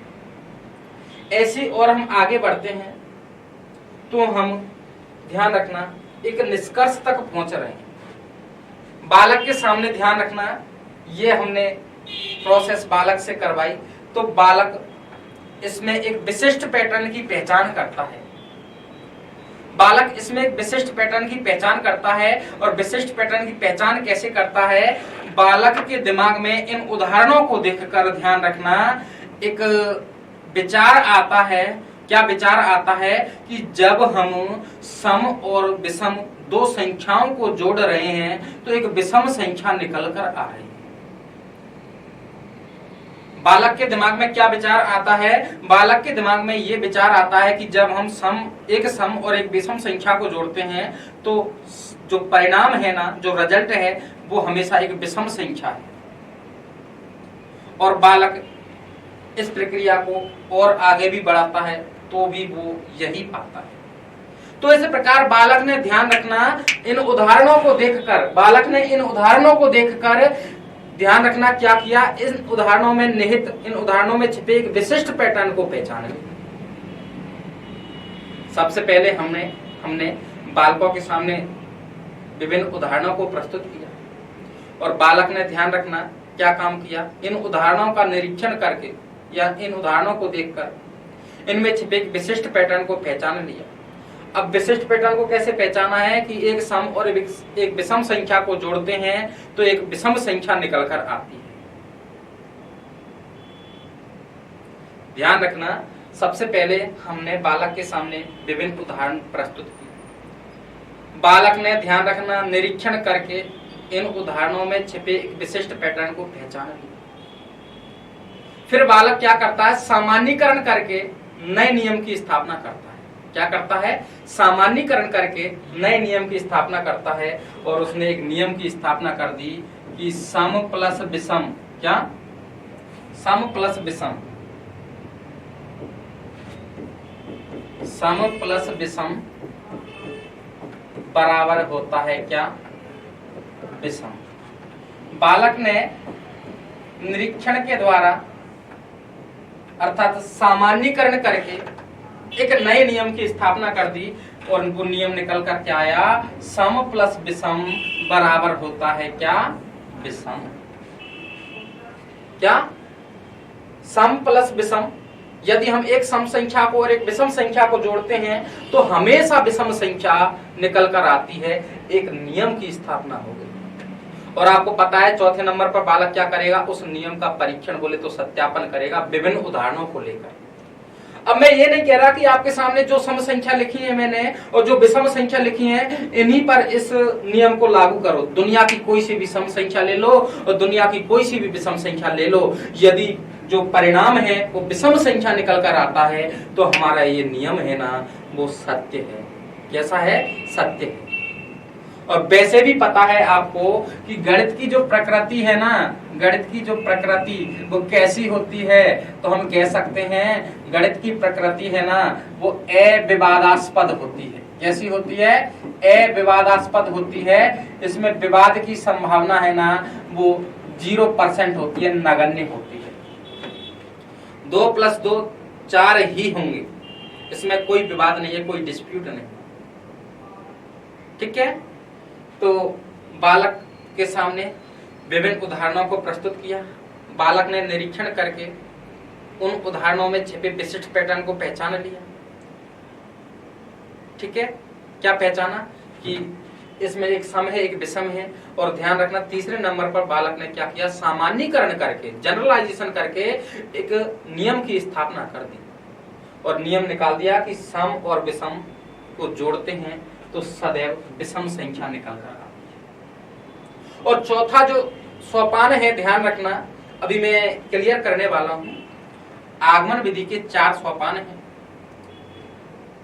ऐसे और हम आगे बढ़ते हैं तो हम ध्यान रखना एक निष्कर्ष तक पहुंच रहे हैं। बालक के सामने ध्यान रखना, ये हमने प्रोसेस बालक से करवाई, तो बालक इसमें एक विशिष्ट पैटर्न की पहचान करता है। बालक इसमें एक विशिष्ट पैटर्न की पहचान करता है, और विशिष्ट पैटर्न की पहचान कैसे करता है, बालक के दिमाग में इन उदाहरणों को देखकर ध्यान रखना एक विचार आता है। क्या विचार आता है कि जब हम सम और विषम 2 संख्याओं को जोड़ रहे हैं तो एक विषम संख्या निकल कर आ रही है। बालक के दिमाग में क्या विचार आता है, बालक के दिमाग में ये विचार आता है कि जब हम एक सम और एक विषम संख्या को जोड़ते हैं तो जो परिणाम है ना, जो रिजल्ट है, वो हमेशा एक विषम संख्या है। और बालक इस प्रक्रिया को और आगे भी बढ़ाता है तो भी वो यही पाता है। तो इस प्रकार बालक ने ध्यान रखना इन उदाहरणों को देखकर, बालक ने इन उदाहरणों को देखकर ध्यान रखना क्या किया, इन उदाहरणों में निहित, इन उदाहरणों में छिपे एक विशिष्ट पैटर्न को पहचान लिया। सबसे पहले हमने बालकों के सामने विभिन्न उदाहरणों को प्रस्तुत किया, और बालक ने ध्यान रखना क्या काम किया, इन उदाहरणों का निरीक्षण करके या इन उदाहरणों को देखकर इनमें छिपे एक विशिष्ट पैटर्न को पहचान लिया। अब विशिष्ट पैटर्न को कैसे पहचाना है कि एक सम और एक विषम संख्या को जोड़ते हैं तो एक विषम संख्या निकल कर आती है। ध्यान रखना, सबसे पहले हमने बालक के सामने विभिन्न उदाहरण प्रस्तुत किए। बालक ने ध्यान रखना निरीक्षण करके इन उदाहरणों में छिपे एक विशिष्ट पैटर्न को पहचान लिया। फिर बालक क्या करता है, सामान्यीकरण करके नए नियम की स्थापना करता है। क्या करता है, सामान्यीकरण करके नए नियम की स्थापना करता है, और उसने एक नियम की स्थापना कर दी कि सम प्लस विषम, क्या, सम प्लस विषम, सम प्लस विषम बराबर होता है क्या, विषम। बालक ने निरीक्षण के द्वारा अर्थात सामान्यीकरण करके एक नए नियम की स्थापना कर दी, और वो नियम निकल कर क्या आया, सम प्लस विषम बराबर होता है क्या, विषम। क्या, सम प्लस विषम, यदि हम एक सम संख्या को और एक विषम संख्या को जोड़ते हैं तो हमेशा विषम संख्या निकल कर आती है। एक नियम की स्थापना हो गई। और आपको पता है चौथे नंबर पर बालक क्या करेगा, उस नियम का परीक्षण बोले तो सत्यापन करेगा विभिन्न उदाहरणों को लेकर। अब मैं ये नहीं कह रहा कि आपके सामने जो सम संख्या लिखी है मैंने और जो विषम संख्या लिखी है इन्हीं पर इस नियम को लागू करो। दुनिया की कोई सी भी सम संख्या ले लो और दुनिया की कोई सी भी विषम संख्या ले लो, यदि जो परिणाम है वो विषम संख्या निकल कर आता है तो हमारा ये नियम है ना, वो सत्य है। कैसा है, सत्य है। और वैसे भी पता है आपको कि गणित की जो प्रकृति है ना, गणित की जो प्रकृति वो कैसी होती है, तो हम कह सकते हैं गणित की प्रकृति है ना वो अविवादास्पद होती है। कैसी होती है, अविवादास्पद होती है। इसमें विवाद की संभावना है ना वो 0% होती है, नगण्य होती है। 2 + 2 4 ही होंगे, इसमें कोई विवाद नहीं है, कोई डिस्प्यूट नहीं। ठीक है, तो बालक के सामने विभिन्न उदाहरणों को प्रस्तुत किया। बालक ने निरीक्षण करके उन उदाहरणों में छिपे विशिष्ट पैटर्न को पहचान लिया। ठीक है, क्या पहचाना कि इसमें एक सम है, एक विषम है। और ध्यान रखना तीसरे नंबर पर बालक ने क्या किया, सामान्यीकरण करके, जनरलाइजेशन करके एक नियम की स्थापना कर दी और नियम निकाल दिया कि सम और विषम को जोड़ते हैं तो सदैव विषम संख्या निकल कर आती है। और चौथा जो सोपान है, ध्यान रखना, अभी मैं क्लियर करने वाला हूं। आगमन विधि के 4 सोपान हैं।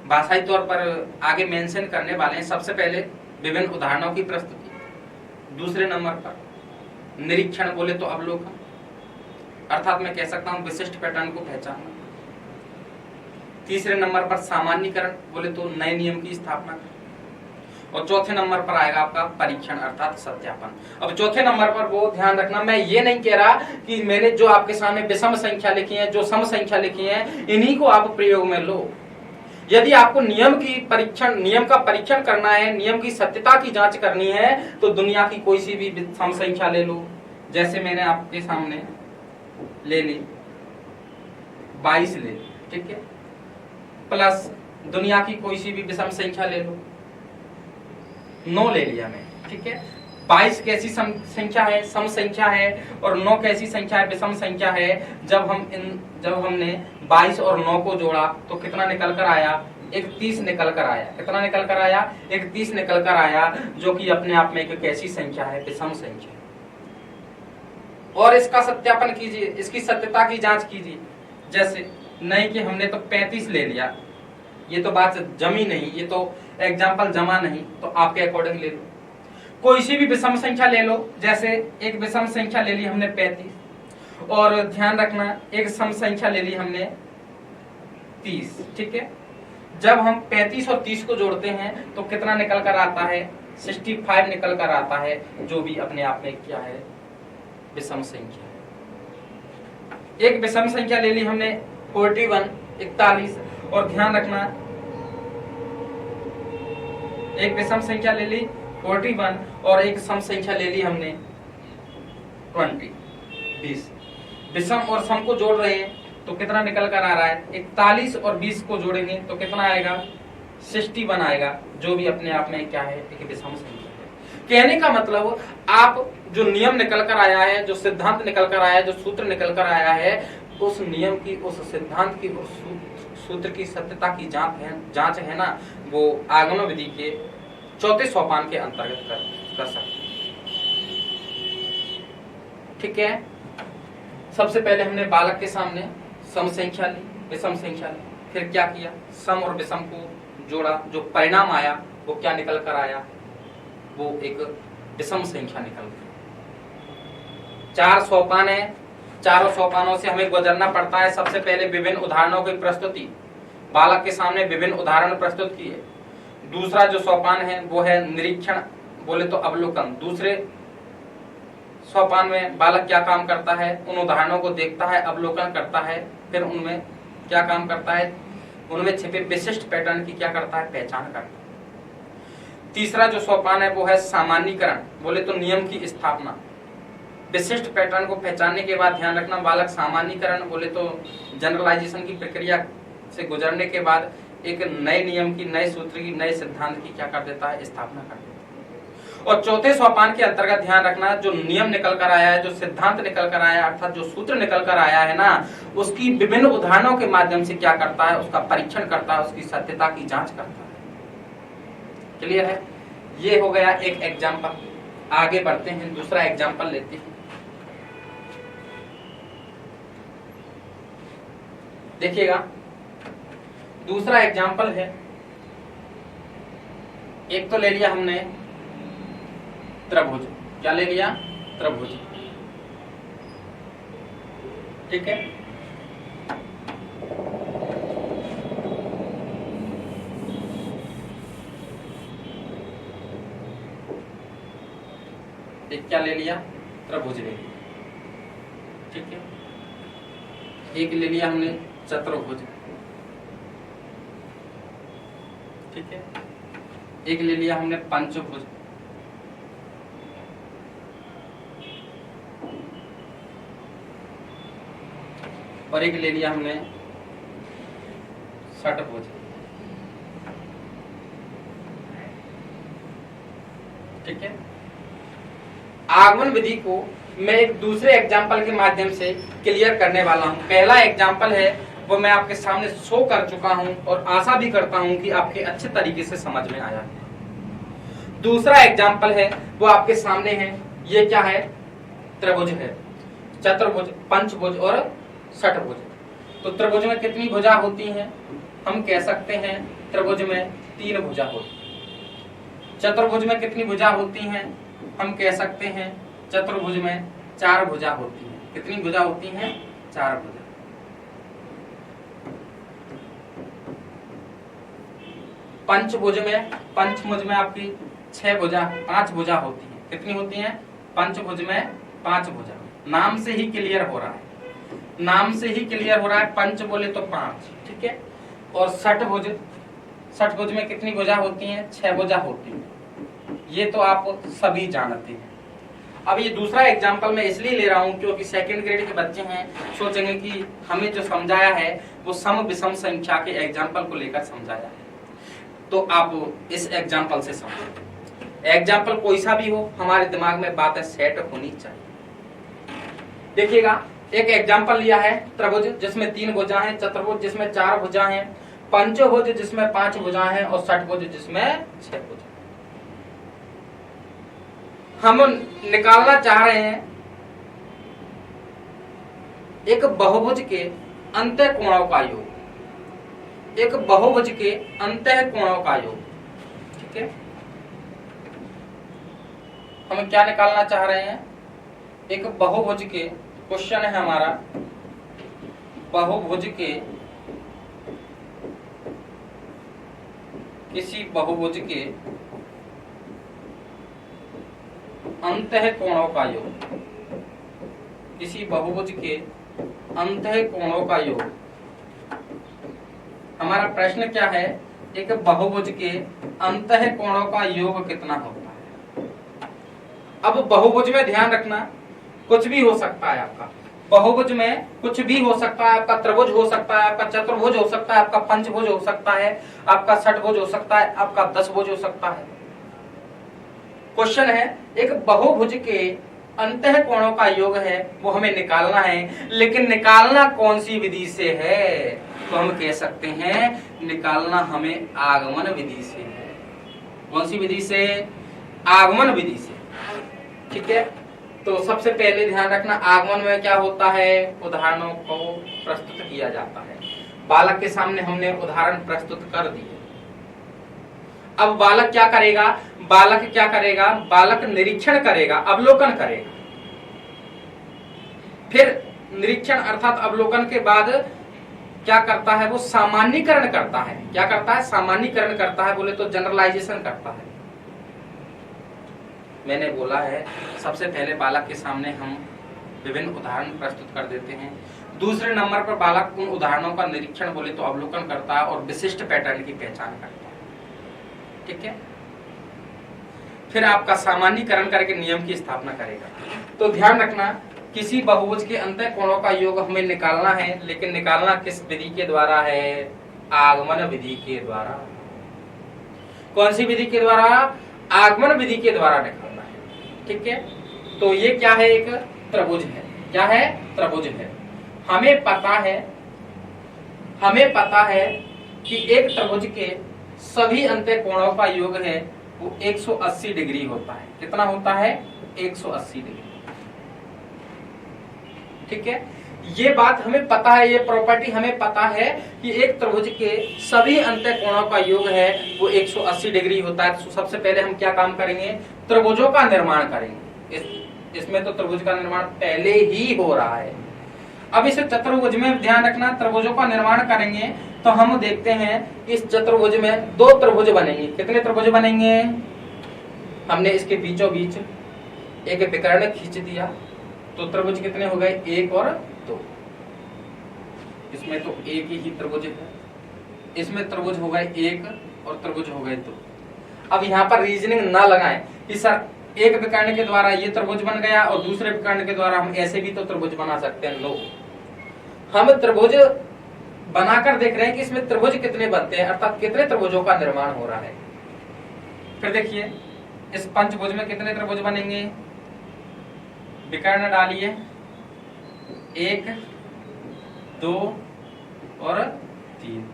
भाषाई तौर पर आगे मेंशन करने वाले हैं। सबसे पहले विभिन्न उदाहरणों की प्रस्तुति, दूसरे नंबर पर निरीक्षण बोले तो अवलोकन, अर्थात मैं कह सकता हूं विशिष्ट पैटर्न को पहचानना। तीसरे नंबर पर सामान्यीकरण बोले तो नए नियम की स्थापना, और चौथे नंबर पर आएगा आपका परीक्षण अर्थात सत्यापन। अब चौथे नंबर पर वो ध्यान रखना, मैं ये नहीं कह रहा कि मैंने जो आपके सामने विषम संख्या लिखी है, जो सम संख्या लिखी है, इन्हीं को आप प्रयोग में लो। यदि आपको नियम का परीक्षण करना है, नियम की सत्यता की जांच करनी है, तो दुनिया की कोई सी भी सम संख्या ले लो। जैसे मैंने आपके सामने ले ली 22 ले, ठीक है, प्लस दुनिया की कोई सी भी विषम संख्या ले लो, 9 ले लिया मैं, ठीक है। 22 कैसी संख्या है? सम संख्या है। और 9 कैसी संख्या है? विषम संख्या है। जब हमने 22 और 9 को जोड़ा तो कितना निकल कर आया? 31 निकल कर आया। कितना निकल कर आया? 31 निकल कर आया, जो कि अपने आप में एक कैसी संख्या है? विषम संख्या। और इसका सत्यापन कीजिए, इसकी सत्यता की जांच कीजिए। जैसे नहीं कि हमने तो 35 ले लिया, ये तो बात जमी नहीं, ये तो एग्जाम्पल जमा नहीं, तो आपके अकॉर्डिंग ले लो। कोई सी भी विषम संख्या ले लो। जैसे एक विषम संख्या ले ली हमने 35, और ध्यान रखना एक सम संख्या ले ली हमने 30, ठीक है। जब हम 35 और 30 को जोड़ते हैं तो कितना निकल कर आता है? 65 निकल कर आता है, जो भी अपने आप में क्या है? विषम संख्या। एक विषम संख्या ले ली हमने 41, 41, और ध्यान रखना एक विषम संख्या ले ली 41 और एक सम संख्या ले ली हमने 20। विषम और सम को जोड़ रहे हैं तो कितना निकल कर आ रहा है? 41 और 20 को जोड़ेंगे तो कितना आएगा? 61 आएगा, जो भी अपने आप में क्या है? एक विषम संख्या है। कहने का मतलब आप जो नियम निकल कर आया है, जो सिद्धांत निकल कर आया है, जो सूत्र निकल कर आया है, उस नियम की, उस सिद्धांत की, उस सूत्र की सत्यता की जांच है ना, वो आगमन विधि के चौथे सोपान के अंतर्गत कर सकते, ठीक है। सबसे पहले हमने बालक के सामने सम संख्या ली, विषम संख्या ली, फिर क्या किया? सम और विषम को जोड़ा, जो परिणाम आया वो क्या निकल कर आया? वो एक विषम संख्या निकल गई। 4 सोपान है, चारों सोपानों से हमें गुजरना पड़ता है। सबसे पहले विभिन्न उदाहरणों की प्रस्तुति, बालक के सामने विभिन्न उदाहरण प्रस्तुत किए। दूसरा जो सोपान है वो है निरीक्षण, बोले तो अवलोकन। दूसरे सोपान में बालक क्या काम करता है? उन उदाहरणों को देखता है, अवलोकन करता है, फिर उनमें क्या काम करता है? उनमें छिपे विशिष्ट पैटर्न की क्या करता है? पहचान करता है। तीसरा जो सोपान है वो है सामान्यीकरण, बोले तो नियम की स्थापना। विशिष्ट पैटर्न को पहचानने के बाद ध्यान रखना, बालक सामान्यीकरण बोले तो जनरलाइजेशन की प्रक्रिया से गुजरने के बाद एक नए नियम की, नए सूत्र की, नए सिद्धांत की क्या कर देता है? स्थापना कर देता है। और चौथे सोपान के अंतर्गत ध्यान रखना, जो नियम निकल कर आया है, जो सिद्धांत निकल कर आया है, अर्थात जो सूत्र निकल कर आया है ना, उसकी विभिन्न उदाहरणों के माध्यम से क्या करता है? उसका परीक्षण करता है, उसकी सत्यता की जांच करता है। क्लियर है? ये हो गया एक एग्जाम्पल। आगे बढ़ते हैं, दूसरा एग्जाम्पल लेते हैं। देखिएगा, दूसरा एग्जाम्पल है, एक तो ले लिया हमने त्रिभुज। क्या ले लिया? त्रिभुज, ठीक है। एक क्या ले लिया? त्रिभुज ले लिया, ठीक है। एक ले लिया हमने चतुर्भुज, ठीक है। एक ले लिया हमने पंचभुज, और एक ले लिया हमने षटभुज, ठीक है। आगमन विधि को मैं एक दूसरे एग्जाम्पल के माध्यम से क्लियर करने वाला हूं। पहला एग्जाम्पल है वो मैं आपके सामने शो कर चुका हूं और आशा भी करता हूं कि आपके अच्छे तरीके से समझ में आया है। दूसरा एग्जाम्पल है वो आपके सामने है। ये क्या है? त्रिभुज है, चतुर्भुज, पंचभुज और षटभुज। तो त्रिभुज में कितनी भुजा होती हैं? हम कह सकते हैं त्रिभुज में 3 भुजा होती है। चतुर्भुज में कितनी भुजा होती हैं? हम कह सकते हैं चतुर्भुज में 4 भुजा होती हैं। कितनी भुजा होती हैं? 4 भुजा। पंचभुज में आपकी 5 भुजा होती है। कितनी होती हैं? पंचभुज में 5 भुजा। नाम से ही क्लियर हो रहा है, पंच बोले तो 5, ठीक है। और षटभुज में कितनी भुजा होती हैं? 6 भुजा होती हैं। ये तो आप सभी जानते हैं। अब ये दूसरा एग्जाम्पल मैं इसलिए ले रहा हूं क्योंकि सेकंड ग्रेड के बच्चे हैं, सोचेंगे कि हमें जो समझाया है वो सम विषम संख्या के एग्जाम्पल को लेकर समझाया है, तो आप इस एग्जाम्पल से समझें। एग्जाम्पल कोई सा भी हो, हमारे दिमाग में बातें सेट होनी चाहिए। देखिएगा, एक एग्जाम्पल लिया है त्रिभुज जिसमें 3 भुजा हैं, चतुर्भुज जिसमें 4 भुजा हैं, पंचभुज जिसमें 5 भुजा हैं और षटभुज जिसमें 6 भुजा। हम निकालना चाह रहे हैं एक बहुभुज के अंतः कोणों का योग, ठीक है। हम क्या निकालना चाह रहे हैं? एक बहुभुज के, क्वेश्चन है हमारा, बहुभुज के, किसी बहुभुज के अंतः कोणों का योग, किसी बहुभुज के अंतः कोणों का योग। हमारा प्रश्न क्या है? एक बहुभुज के अंतः कोणों का योग कितना होता है? अब बहुभुज में ध्यान रखना, कुछ भी हो सकता है आपका, बहुभुज में कुछ भी हो सकता है। आपका त्रिभुज हो सकता है, आपका चतुर्भुज हो सकता है, आपका पंचभुज हो सकता है, आपका षटभुज हो सकता है, आपका 10 भुज हो सकता है। क्वेश्चन है एक बहुभुज के अंतः कोणों का योग है, वो हमें निकालना है, लेकिन निकालना कौन सी विधि से है? तो हम कह सकते हैं निकालना हमें आगमन विधि से है। कौन सी विधि से? आगमन विधि से, ठीक है। तो सबसे पहले ध्यान रखना, आगमन में क्या होता है? उदाहरणों को प्रस्तुत किया जाता है। बालक के सामने हमने उदाहरण प्रस्तुत कर दिए। अब बालक क्या करेगा? बालक निरीक्षण करेगा, अवलोकन करेगा। फिर निरीक्षण अर्थात अवलोकन के बाद क्या करता है? वो सामान्यीकरण करता है। क्या करता है? सामान्यीकरण करता है, बोले तो जनरलाइजेशन करता है। मैंने बोला है सबसे पहले बालक के सामने हम विभिन्न उदाहरण प्रस्तुत कर देते हैं। दूसरे नंबर पर बालक उन उदाहरणों का निरीक्षण, बोले तो अवलोकन करता है और विशिष्ट पैटर्न की पहचान करता है, ठीक है। फिर आपका सामान्यीकरण करके नियम की स्थापना करेगा। तो ध्यान रखना, किसी बहुभुज के अंतः कोणों का योग हमें निकालना है, लेकिन निकालना किस विधि के द्वारा है? आगमन विधि के द्वारा। कौन सी विधि के द्वारा? आगमन विधि के द्वारा निकालना है, ठीक है। तो ये क्या है? एक त्रिभुज है। क्या है? त्रिभुज है। हमें पता है कि एक त्रिभुज के सभी अंतः कोणों का योग है वो 180 डिग्री होता है। कितना होता है? 180 डिग्री, ठीक है। ये बात हमें पता है, ये प्रॉपर्टी हमें पता है कि एक त्रिभुज के सभी अंतः कोणों का योग है वो 180 डिग्री होता है। तो सबसे पहले हम क्या काम करेंगे? त्रिभुजों का निर्माण करेंगे। इसमें तो त्रिभुज का निर्माण पहले ही हो रहा है। अब इस चतुर्भुज में ध्यान रखना, त्रिभुजों का निर्माण करेंगे तो हम देखते हैं इस चतुर्भुज में 2 त्रिभुज बनेंगे। कितने त्रिभुज बनेंगे? हमने इसके बीचों बीच एक विकर्ण खींच दिया तो त्रिभुज कितने हो गए? 1 और 2। इसमें तो एक ही त्रिभुज है, इसमें त्रिभुज हो गए 1 और त्रिभुज हो गए 2। अब यहाँ पर रीजनिंग ना लगाएं कि सर एक विकर्ण के द्वारा ये त्रिभुज बन गया और दूसरे विकर्ण के द्वारा हम ऐसे भी तो त्रिभुज बना सकते हैं। नो, हम त्रिभुज बनाकर देख रहे हैं कि इसमें त्रिभुज कितने बनते हैं, अर्थात कितने त्रिभुजों का निर्माण हो रहा है। फिर देखिए इस पंचभुज में कितने त्रिभुज बनेंगे? विकर्ण डालिए, 1, 2 और 3।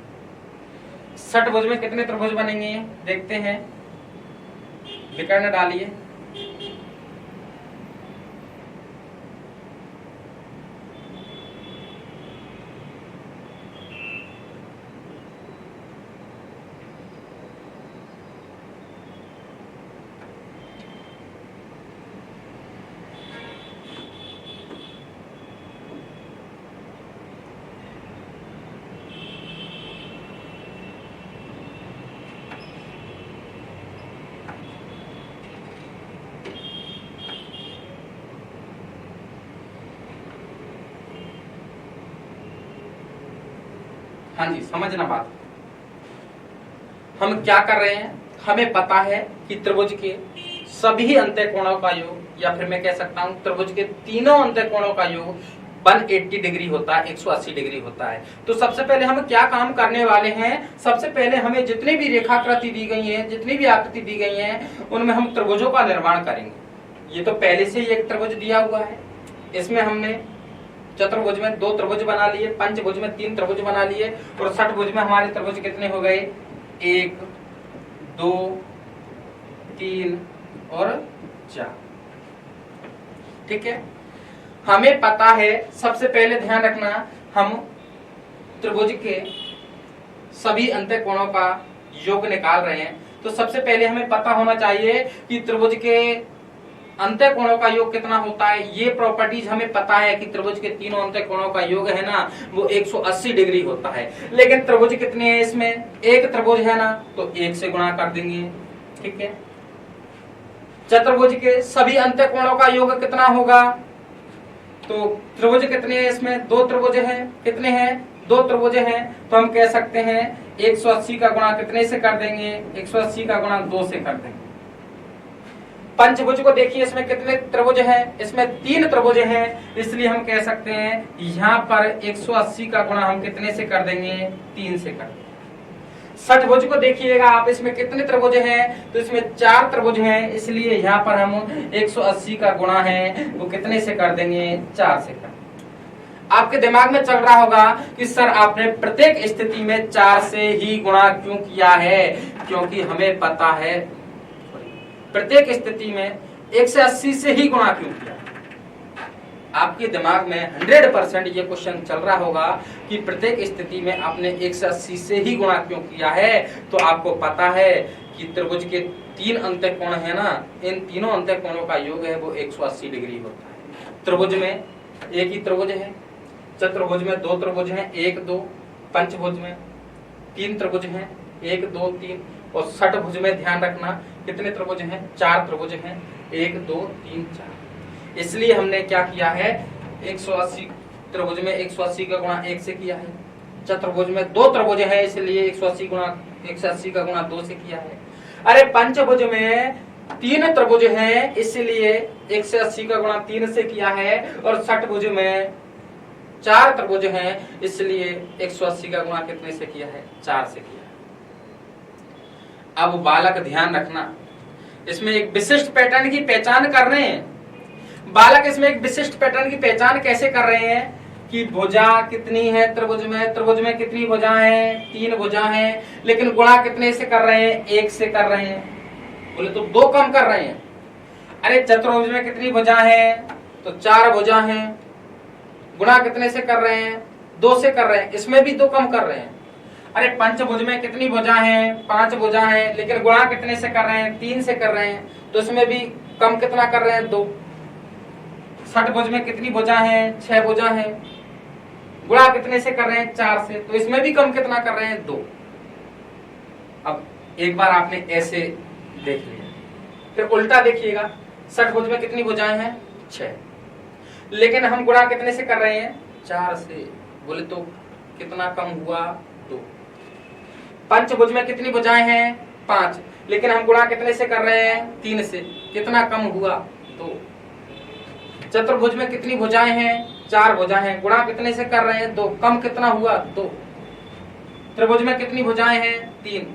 षटभुज में कितने त्रिभुज बनेंगे? देखते हैं, विकर्ण डालिए, हाँ जी, समझना बात। हम क्या कर रहे हैं, हमें पता है कि त्रिभुज के सभी अंतःकोणों का योग, या फिर मैं कह सकता हूं त्रिभुज के तीनों अंतःकोणों का योग 180 डिग्री होता है, 180 डिग्री होता है। तो सबसे पहले हम क्या काम करने वाले हैं, सबसे पहले हमें जितनी भी रेखाकृति दी गई है, जितनी भी आकृति दी गई है, उनमें हम त्रिभुजों का निर्माण करेंगे। ये तो पहले से ही एक त्रिभुज दिया हुआ है, इसमें हमने चतुर्भुज में 2 त्रिभुज बना लिए, पंचभुज में 3 त्रिभुज बना लिए, और षटभुज में हमारे त्रिभुज कितने हो गए, 1 2 3 और 4। ठीक है, हमें पता है, सबसे पहले ध्यान रखना, हम त्रिभुज के सभी अंतःकोणों का योग निकाल रहे हैं। तो सबसे पहले हमें पता होना चाहिए कि त्रिभुज के अंतःकोणों का योग कितना होता है। ये प्रॉपर्टीज हमें पता है कि त्रिभुज के तीनों अंतःकोणों का योग है ना, वो 180 डिग्री होता है। लेकिन त्रिभुज कितने हैं, इसमें एक त्रिभुज है ना, तो 1 से गुणा कर देंगे। ठीक है, चतुर्भुज के सभी अंतःकोणों का योग कितना होगा, तो त्रिभुज कितने हैं, इसमें 2 त्रिभुज हैं, कितने हैं, 2 त्रिभुज हैं, तो हम कह सकते हैं 180 का गुणा कितने से कर देंगे, 180 का गुणा 2 से कर देंगे। पंचभुज को देखिए, इसमें कितने त्रिभुज हैं, इसमें 3 त्रिभुज हैं, इसलिए हम कह सकते हैं यहाँ पर 180 का गुणा हम कितने से कर देंगे, 3 से कर देंगे। षटभुज को देखिएगा आप, इसमें कितने त्रिभुज हैं, तो इसमें 4 त्रिभुज हैं, इसलिए यहाँ पर हम 180 का गुणा है वो कितने से कर देंगे, 4 से कर देंगे। आपके दिमाग में चल रहा होगा कि सर आपने प्रत्येक स्थिति में 4 से ही गुणा क्यों किया है, क्योंकि हमें पता है प्रत्येक स्थिति में 180 से ही गुणा क्यों किया। आपके दिमाग में 100% ये क्वेश्चन चल रहा होगा कि प्रत्येक स्थिति में आपने 180 से ही गुणा क्यों किया है। तो आपको पता है कि त्रिभुज के 3 अंतःकोण है ना, इन तीनों अंतःकोणों का योग है वो 180 डिग्री होता है। त्रिभुज में एक ही त्रिभुज है, चतुर्भुज में 2 त्रिभुज हैं, 1 2, पंचभुज में 3 त्रिभुज हैं, 1 2 3, और षटभुज में ध्यान रखना कितने त्रिभुज हैं, 4 त्रिभुज हैं, 1 2 3 4। इसलिए हमने क्या किया है, 180 त्रिभुज में 180 का गुणा 1 से किया है। चतुर्भुज में 2 त्रिभुज हैं, इसलिए 180 का गुणा 2 से किया है। अरे पंचभुज में 3 त्रिभुज हैं, इसलिए 180 का गुणा 3 से किया है, और षटभुज में 4 त्रिभुज हैं, इसलिए 180 का गुणा कितने से किया है, 4 से किया है। अब बालक ध्यान रखना, इसमें एक विशिष्ट पैटर्न की पहचान कर रहे हैं। बालक इसमें एक विशिष्ट पैटर्न की पहचान कैसे कर रहे हैं कि भुजा कितनी है त्रिभुज में कितनी भुजा है, 3 भुजा है, लेकिन गुणा कितने से कर रहे हैं, 1 से कर रहे हैं। बोले तो 2 कम कर रहे हैं। अरे चतुर्भुज में कितनी भुजा है, तो 4 भुजा है, गुणा कितने से कर रहे हैं, 2 से कर रहे हैं, इसमें भी 2 कम कर रहे हैं। अरे पंचभुज में कितनी भुजा है, 5 भुजा है, लेकिन गुणा कितने से कर रहे हैं, 3 से कर रहे हैं, तो इसमें भी कम कितना कर रहे हैं, 2। षटभुज में कितनी भुजा है, 6 भुजा है, गुणा कितने से कर रहे हैं, 4 से, तो इसमें भी कम कितना कर रहे हैं, 2। अब एक बार आपने ऐसे देख लिया, फिर उल्टा देखिएगा, षटभुज में कितनी भुजाएं हैं, 6, लेकिन हम गुणा कितने से कर रहे हैं, 4 से। बोले तो कितना कम हुआ, 2। पंचभुज में कितनी भुजाएं हैं, 5, लेकिन हम गुणा कितने से कर रहे हैं, 3 से, कितना कम हुआ, 2। चतुर्भुज में कितनी भुजाएं हैं, 4 भुजाएं हैं, गुणा कितने से कर रहे हैं, 2, कम कितना हुआ, 2। त्रिभुज में कितनी भुजाएं हैं, 3,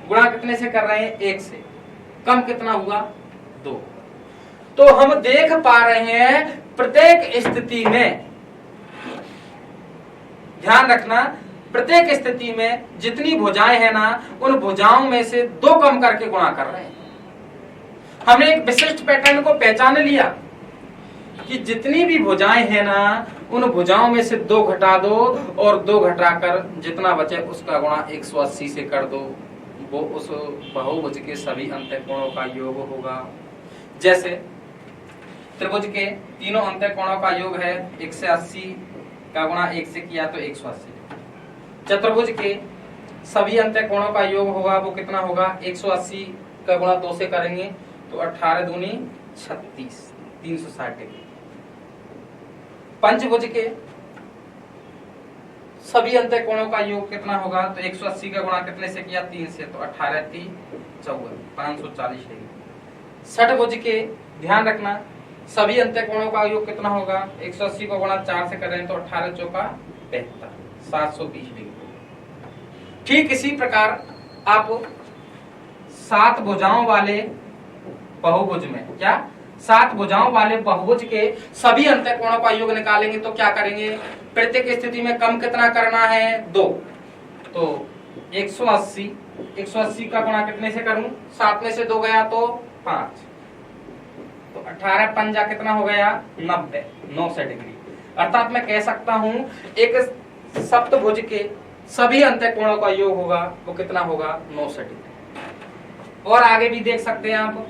गुणा कितने से कर रहे हैं, 1 से, कम कितना हुआ, 2। तो हम देख पा रहे हैं प्रत्येक स्थिति में, ध्यान रखना, प्रत्येक स्थिति में जितनी भुजाएं हैं ना, उन भुजाओं में से 2 कम करके गुणा कर रहे हैं। हमने एक विशिष्ट पैटर्न को पहचान लिया कि जितनी भी भुजाएं हैं ना, उन भुजाओं में से 2 घटा दो, और 2 घटाकर जितना बचे उसका गुणा 180 से कर दो, वो उस बहुभुज के सभी अंतःकोणों का योग होगा। जैसे त्रिभुज के तीनों अंतःकोणों का योग है 180 का गुणा 1 से किया तो 180। चतुर्भुज के सभी अंतःकोणों का योग होगा, वो कितना होगा, 180 का गुणा 2 से करेंगे तो 18 दूनी 36, 360 डिग्री। पंचभुज के सभी अंत्य कोणों का योग कितना होगा, तो 180 का गुणा कितने से किया, 3 से, तो 18 3 54, 540 डिग्री। षटभुज के ध्यान रखना सभी अंत्य कोणों का योग कितना होगा, 180 को गुणा 4 से कर रहे हैं तो 18 चौका 72, 720 डिग्री। ठीक इसी प्रकार आप 7 भुजाओं वाले बहुभुज में, क्या 7 भुजाओं वाले बहुभुज के सभी अंत्य कोणों का योग निकालेंगे तो क्या करेंगे, प्रत्येक स्थिति में कम कितना करना है, 2, तो 180 का गुणा कितने से करूं, 7 में से 2 गया तो 5, तो 18 पंजा कितना हो गया, 90, 900 डिग्री। अर्थात मैं कह सकता हूं एक सप्तभुज के सभी अंत्य कोणों का योग होगा वो कितना होगा, 900 डिग्री। और आगे भी देख सकते हैं आप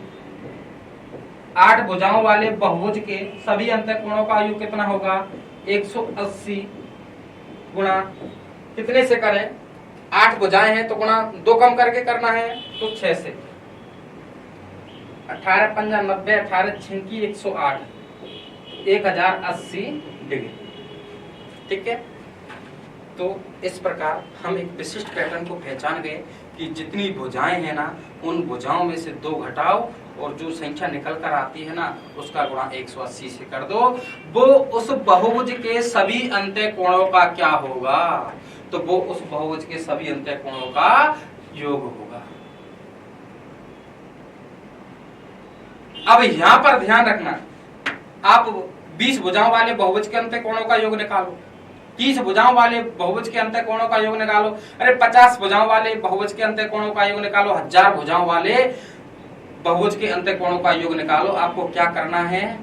8 भुजाओं वाले बहुभुज के सभी अंत्य कोणों का योग कितना होगा, 180 गुणा कितने से करें, 8 भुजाएं हैं तो गुणा 2 कम करके करना है तो 6 से, 18 पंजा 90, 18 छिंकी 108, 1080 डिग्री। ठीक है, तो इस प्रकार हम एक विशिष्ट पैटर्न को पहचान गए कि जितनी भुजाएं हैं ना उन भुजाओं में से 2 घटाओ और जो संख्या निकल कर आती है ना उसका गुणा 180 से कर दो, वो उस बहुभुज के सभी अंत्य कोणों का क्या होगा, तो वो उस बहुभुज के सभी अंत्य कोणों का योग होगा। अब यहां पर ध्यान रखना, आप 20 भुजाओं वाले बहुभुज के अंत्य कोणों का योग निकालो, 30 भुजाओं वाले बहुभुज के अंत्य कोणों का योग निकालो, अरे 50 भुजाओं वाले बहुभुज के अंत्य कोणों का योग निकालो, 1000 भुजाओं वाले बहुभुज के अंत्य कोणों का योग निकालो। आपको क्या करना है,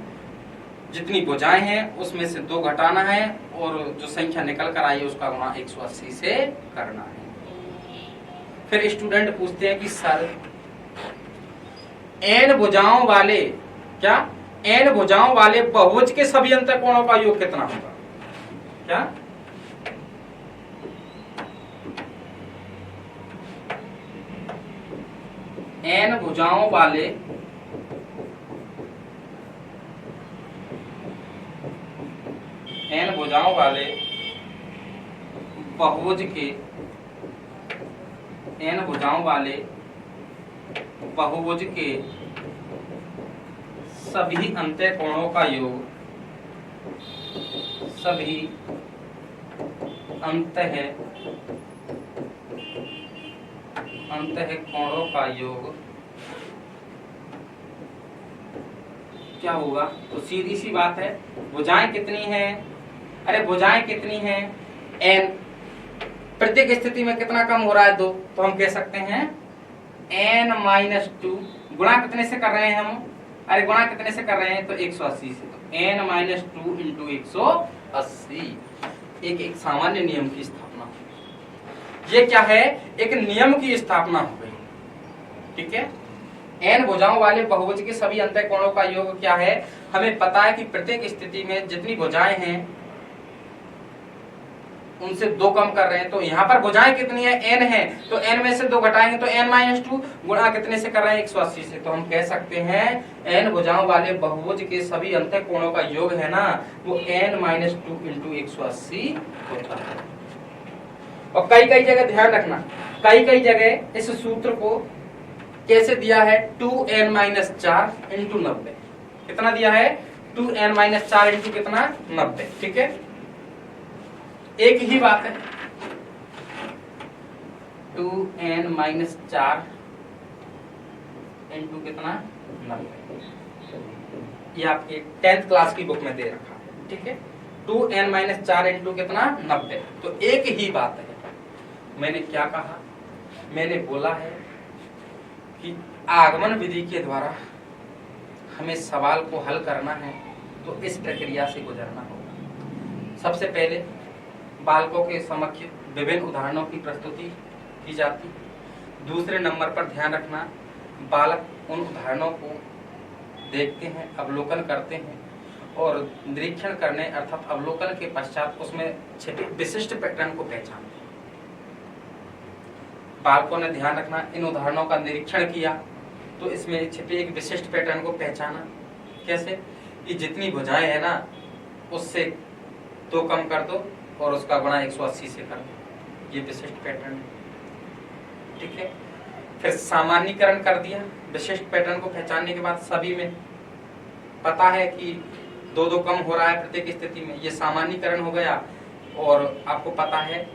जितनी भुजाएं हैं उसमें से 2 घटाना है और जो संख्या निकल कर आई है उसका गुणा 180 से करना है। फिर स्टूडेंट पूछते हैं कि सर n भुजाओं वाले, क्या n भुजाओं वाले बहुभुज के सभी अंत्य कोणों का योग कितना होगा, क्या n भुजाओं वाले बहुभुज के n भुजाओं वाले बहुभुज के सभी अंत्य कोणों का योग, सभी अंतः कोणों का योग क्या होगा, तो सीधी सी बात है, भुजाएं कितनी हैं, अरे भुजाएं कितनी हैं n, प्रत्येक स्थिति में कितना कम हो रहा है 2, तो हम कह सकते हैं n-2 गुणा कितने से कर रहे हैं हम, अरे गुणा कितने से कर रहे हैं तो 180 से, तो n-2 इंटू 180, एक सामान्य नियम की स्थापना। ये क्या है, एक नियम की स्थापना हो गई। ठीक है, n भुजाओं वाले बहुभुज के सभी अंत्य कोणों का योग क्या है, हमें पता है कि प्रत्येक स्थिति में जितनी भुजाएं हैं उनसे 2 कम कर रहे हैं, तो यहाँ पर भुजाएं कितनी है, n है, तो n में से 2 घटाएंगे तो n-2 गुणा कितने से कर रहे हैं 180 से, तो हम कह सकते हैं n भुजाओं वाले बहुभुज के सभी अंत्य कोणों का योग है ना वो n-2 इंटू 180 होता है। और कई जगह ध्यान रखना, कई जगह इस सूत्र को कैसे दिया है, 2n-4 इंटू 90, कितना दिया है 2n-4 इंटू कितना 90। ठीक है, एक ही बात है, 2n-4 इंटू कितना 90, ये आपके 10th क्लास की बुक में दे रखा है। ठीक है, 2n-4 इंटू कितना 90, तो एक ही बात है। मैंने क्या कहा, मैंने बोला है कि आगमन विधि के द्वारा हमें सवाल को हल करना है तो इस प्रक्रिया से गुजरना होगा। सबसे पहले बालकों के समक्ष विभिन्न उदाहरणों की प्रस्तुति की जाती। दूसरे नंबर पर ध्यान रखना, बालक उन उदाहरणों को देखते हैं, अवलोकन करते हैं और निरीक्षण करने अर्थात अवलोकन के पश्चात उसमें छिपे विशिष्ट पैटर्न को पहचानते हैं। बालकों ने ध्यान रखना, इन उदाहरणों का निरीक्षण किया तो इसमें छिपे एक विशिष्ट पैटर्न को पहचाना। कैसे कि जितनी भुजाएं है ना उससे 2 कम कर दो और उसका गुणा 180 से कर दो, ये विशिष्ट पैटर्न है। ठीक है, फिर सामान्यीकरण कर दिया। विशिष्ट पैटर्न को पहचानने के बाद सभी में पता है कि 2-2 कम हो रहा है प्रत्येक स्थिति में, ये सामान्यीकरण हो गया। और आपको पता है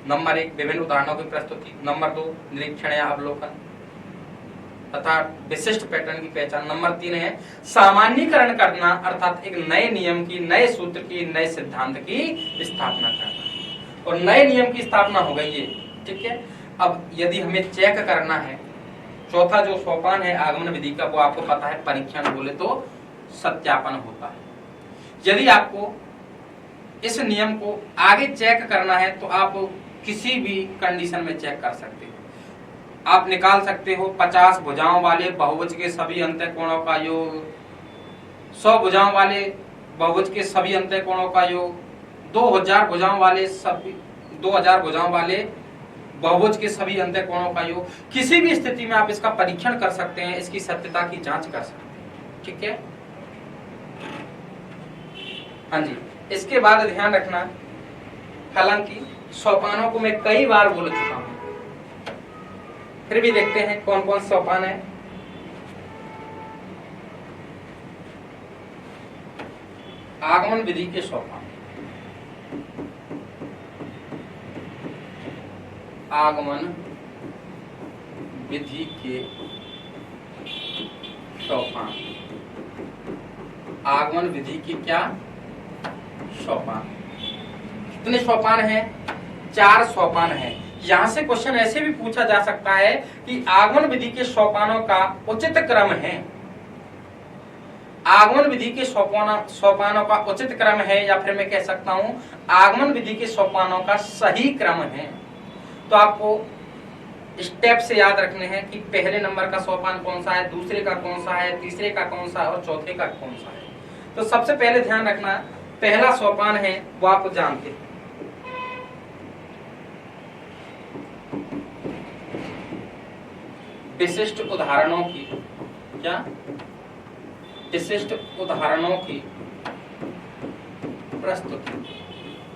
नंबर 1 विभिन्न उदाहरणों की प्रस्तुति, नंबर 2 निरीक्षण या अवलोकन तथा विशिष्ट पैटर्न की पहचान, नंबर 3 है सामान्यीकरण करना अर्थात एक नए नियम की, नए सूत्र की, नए सिद्धांत की स्थापना करना। और नए नियम की स्थापना हो गई ये। ठीक है, अब यदि हमें चेक करना है, चौथा जो सोपान है आगमन विधि का, वो आपको पता है परीक्षण, बोले तो सत्यापन होता है। यदि आपको इस नियम को आगे चेक करना है तो आप किसी भी कंडीशन में चेक कर सकते हो। आप निकाल सकते हो 50 भुजाओं वाले बहुभुज के सभी अंतःकोणों का योग, 100 भुजाओं वाले बहुभुज के सभी अंतःकोणों का योग, 2000 भुजाओं वाले बहुभुज के सभी अंतःकोणों का योग। किसी भी स्थिति में आप इसका परीक्षण कर सकते हैं, इसकी सत्यता की जांच कर सकते हैं। ठीक है, हाँ जी। इसके बाद ध्यान रखना, हालांकि सोपानों को मैं कई बार बोल चुका हूं, फिर भी देखते हैं कौन कौन सोपान है। आगमन विधि के सोपान, आगमन विधि के सोपान, आगमन विधि की क्या सोपान। कितने सोपान हैं? 4 सोपान हैं। यहां से क्वेश्चन ऐसे भी पूछा जा सकता है कि आगमन विधि के सोपानों का उचित क्रम है, आगमन विधि के सोपानों का उचित क्रम है, या फिर मैं कह सकता हूं आगमन विधि के सोपानों का सही क्रम है। तो आपको स्टेप से याद रखने हैं कि पहले नंबर का सोपान कौन सा है, दूसरे का कौन सा है, तीसरे का कौन सा है और चौथे का कौन सा है। तो सबसे पहले ध्यान रखना, पहला सोपान है वो आप जानते हैं, विशिष्ट उदाहरणों की, क्या विशिष्ट उदाहरणों की प्रस्तुति।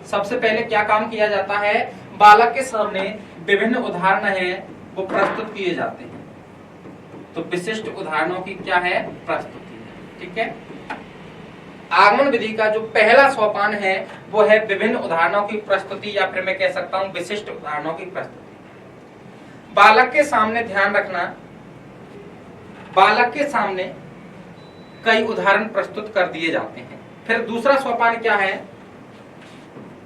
सबसे पहले क्या काम किया जाता है, बालक के सामने विभिन्न उदाहरण हैं वो प्रस्तुत किए जाते हैं। तो विशिष्ट उदाहरणों की क्या है, प्रस्तुति। ठीक है, आगमन विधि का जो पहला सोपान है वो है विभिन्न उदाहरणों की प्रस्तुति, या फिर मैं कह सकता हूं विशिष्ट उदाहरणों की प्रस्तुति। बालक के सामने ध्यान रखना, बालक के सामने कई उदाहरण प्रस्तुत कर दिए जाते हैं। फिर दूसरा सोपान क्या है,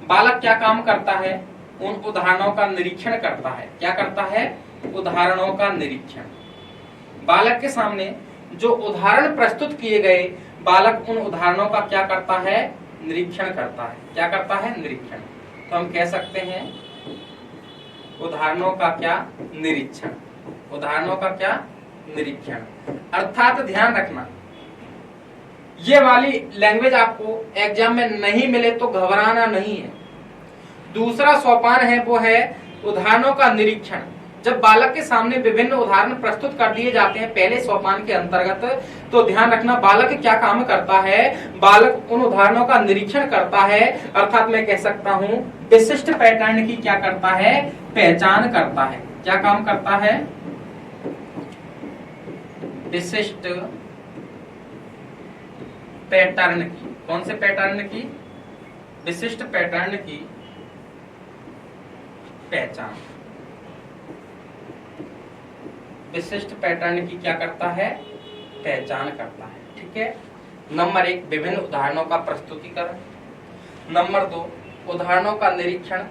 बालक क्या काम करता है, उन उदाहरणों का निरीक्षण करता है। क्या करता है, उदाहरणों का निरीक्षण। बालक के सामने जो उदाहरण प्रस्तुत किए गए, बालक उन उदाहरणों का क्या करता है, निरीक्षण करता है। क्या करता है, निरीक्षण। तो हम कह सकते हैं उदाहरणों का क्या, निरीक्षण। उदाहरणों का क्या, निरीक्षण। अर्थात ध्यान रखना, ये वाली लैंग्वेज आपको एग्जाम में नहीं मिले तो घबराना नहीं है। दूसरा सोपान है वो है उदाहरणों का निरीक्षण। जब बालक के सामने विभिन्न उदाहरण प्रस्तुत कर दिए जाते हैं पहले सोपान के अंतर्गत, तो ध्यान रखना बालक क्या काम करता है, बालक उन उदाहरणों का निरीक्षण करता है। अर्थात मैं कह सकता हूं विशिष्ट पैटर्न की क्या करता है, पहचान करता है। क्या काम करता है, विशिष्ट पैटर्न की। कौन से पैटर्न की, विशिष्ट पैटर्न की पहचान। विशिष्ट पैटर्न की क्या करता है, पहचान करता है। ठीक है, नंबर 1 विभिन्न उदाहरणों का प्रस्तुतिकरण, नंबर 2 उदाहरणों का निरीक्षण,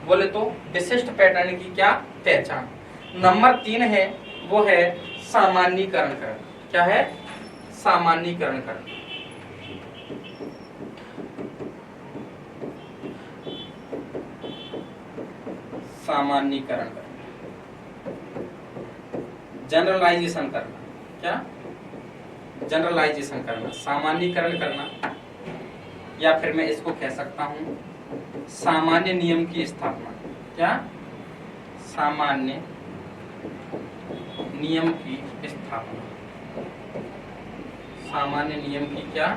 बोले तो विशिष्ट पैटर्न की क्या, पहचान। नंबर 3 है वो है सामान्यीकरण करना। क्या है, सामान्यीकरण करना। सामान्यीकरण करना, जनरलाइजेशन करना। क्या, जनरलाइजेशन करना, सामान्यीकरण करना, या फिर मैं इसको कह सकता हूं सामान्य नियम की स्थापना। क्या, सामान्य नियम की स्थापना। सामान्य नियम की क्या,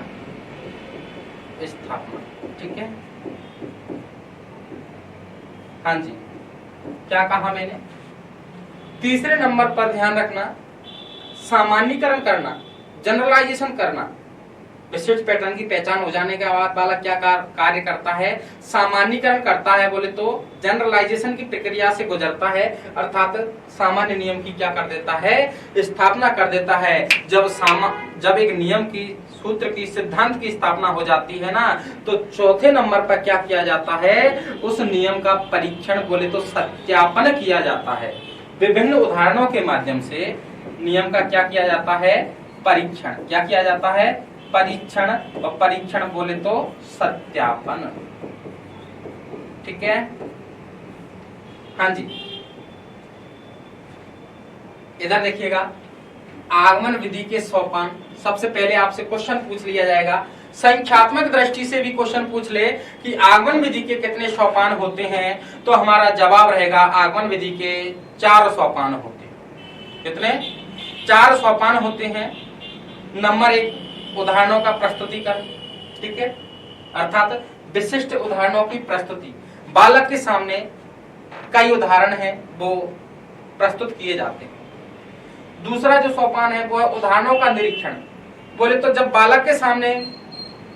स्थापना। ठीक है। हाँ जी, क्या कहा मैंने? तीसरे नंबर पर ध्यान रखना, सामान्यीकरण करना, जनरलाइजेशन करना। विशिष्ट पैटर्न की पहचान हो जाने के बाद बालक क्या कार्य करता है? सामान्यीकरण करता है, बोले तो जनरलाइजेशन की प्रक्रिया से गुजरता है, अर्थात सामान्य नियम की क्या कर देता है? स्थापना कर देता है। जब एक नियम की, सूत्र की, सिद्धांत की स्थापना हो जाती है ना, तो चौथे नंबर पर क्या किया जाता है? उस नियम का परीक्षण, बोले तो सत्यापन किया जाता है। विभिन्न उदाहरणों के माध्यम से नियम का क्या किया जाता है? परीक्षण। क्या किया जाता है? परीक्षण। और परीक्षण बोले तो सत्यापन। ठीक है, हाँ जी। इधर देखिएगा, आगमन विधि के सोपान। सबसे पहले आपसे क्वेश्चन पूछ लिया जाएगा, संख्यात्मक दृष्टि से भी क्वेश्चन पूछ ले कि आगमन विधि के कितने सोपान होते हैं, तो हमारा जवाब रहेगा आगमन विधि के 4 सोपान होते हैं। कितने? 4 सोपान होते हैं। नंबर 1, उदाहरणों का प्रस्तुतिकरण। ठीक है, अर्थात विशिष्ट उदाहरणों की प्रस्तुति। बालक के सामने कई उदाहरण हैं, वो प्रस्तुत किए जाते हैं। दूसरा जो सोपान है वो है उदाहरणों का निरीक्षण। बोले तो जब बालक के सामने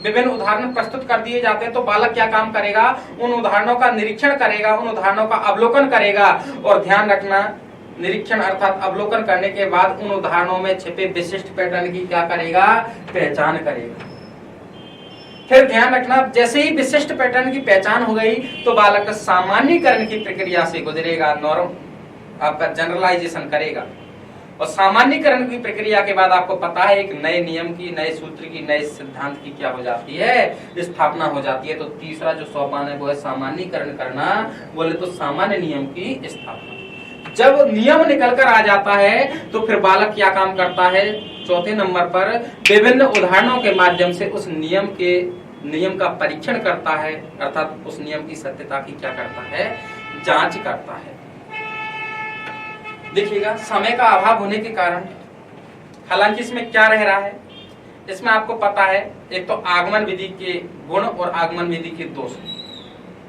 विभिन्न उदाहरण प्रस्तुत कर दिए जाते हैं तो बालक क्या काम करेगा? उन उदाहरणों का निरीक्षण करेगा, उन उदाहरणों का अवलोकन करेगा। और ध्यान रखना, निरीक्षण अर्थात अवलोकन करने के बाद उन उदाहरणों में छिपे विशिष्ट पैटर्न की क्या करेगा? पहचान करेगा। फिर ध्यान रखना, जैसे ही विशिष्ट पैटर्न की पहचान हो गई तो बालक सामान्यीकरण की प्रक्रिया से गुजरेगा, नॉर्म आपका जनरलाइजेशन करेगा। और सामान्यीकरण की प्रक्रिया के बाद आपको पता है एक नए नियम की, नए सूत्र की, नए सिद्धांत की क्या हो जाती है? स्थापना हो जाती है। तो तीसरा जो सोपान है वो है सामान्यीकरण करना, बोले तो सामान्य नियम की स्थापना। जब नियम निकल कर आ जाता है तो फिर बालक क्या काम करता है? चौथे नंबर पर विभिन्न उदाहरणों के माध्यम से उस नियम का परीक्षण करता है, अर्थात उस नियम की सत्यता की क्या करता है? जांच करता है। देखिएगा, समय का अभाव होने के कारण, हालांकि इसमें क्या रह रहा है, इसमें आपको पता है एक तो आगमन विधि के गुण और आगमन विधि के दोष,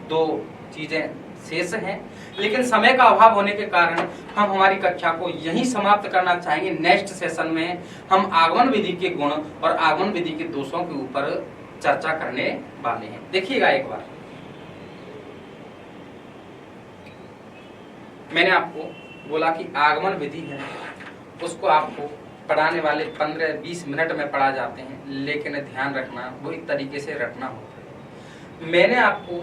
2 चीजें शेष हैं। लेकिन समय का अभाव होने के कारण हम हमारी कक्षा को यहीं समाप्त करना चाहेंगे। नेक्स्ट सेशन में हम आगमन विधि के गुण और आगमन विधि के दोषों के ऊपर चर्चा करने वाले हैं। देखिएगा, एक बार मैंने आपको बोला कि आगमन विधि है, उसको आपको पढ़ाने वाले 15-20 मिनट में पढ़ा जाते हैं, लेकिन ध्यान रखना वो एक तरीके से रटना होता है। मैंने आपको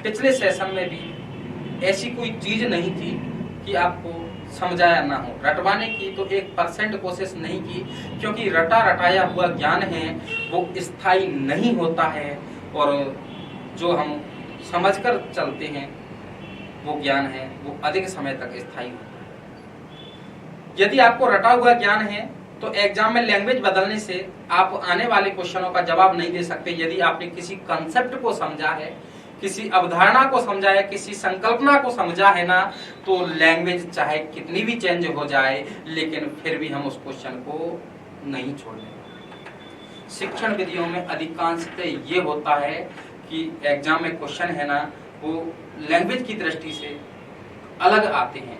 पिछले सेशन में भी ऐसी कोई चीज नहीं थी कि आपको समझाया ना हो। रटवाने की तो 1% कोशिश नहीं की, क्योंकि रटा रटाया हुआ ज्ञान है वो स्थायी नहीं होता है, और जो हम समझकर चलते हैं वो ज्ञान है वो अधिक समय तक स्थायी होता है। यदि आपको रटा हुआ ज्ञान है तो एग्जाम में लैंग्वेज बदलने से आप आने वाले क्वेश्चनों का जवाब नहीं दे सकते। यदि आपने किसी कंसेप्ट को समझा है, किसी अवधारणा को समझा है, किसी संकल्पना को समझा है ना, तो लैंग्वेज चाहे कितनी भी चेंज हो जाए लेकिन फिर भी हम उस क्वेश्चन को नहीं छोड़ेंगे। शिक्षण विधियों में अधिकांशतः ये होता है कि एग्जाम में क्वेश्चन है ना वो लैंग्वेज की दृष्टि से अलग आते हैं,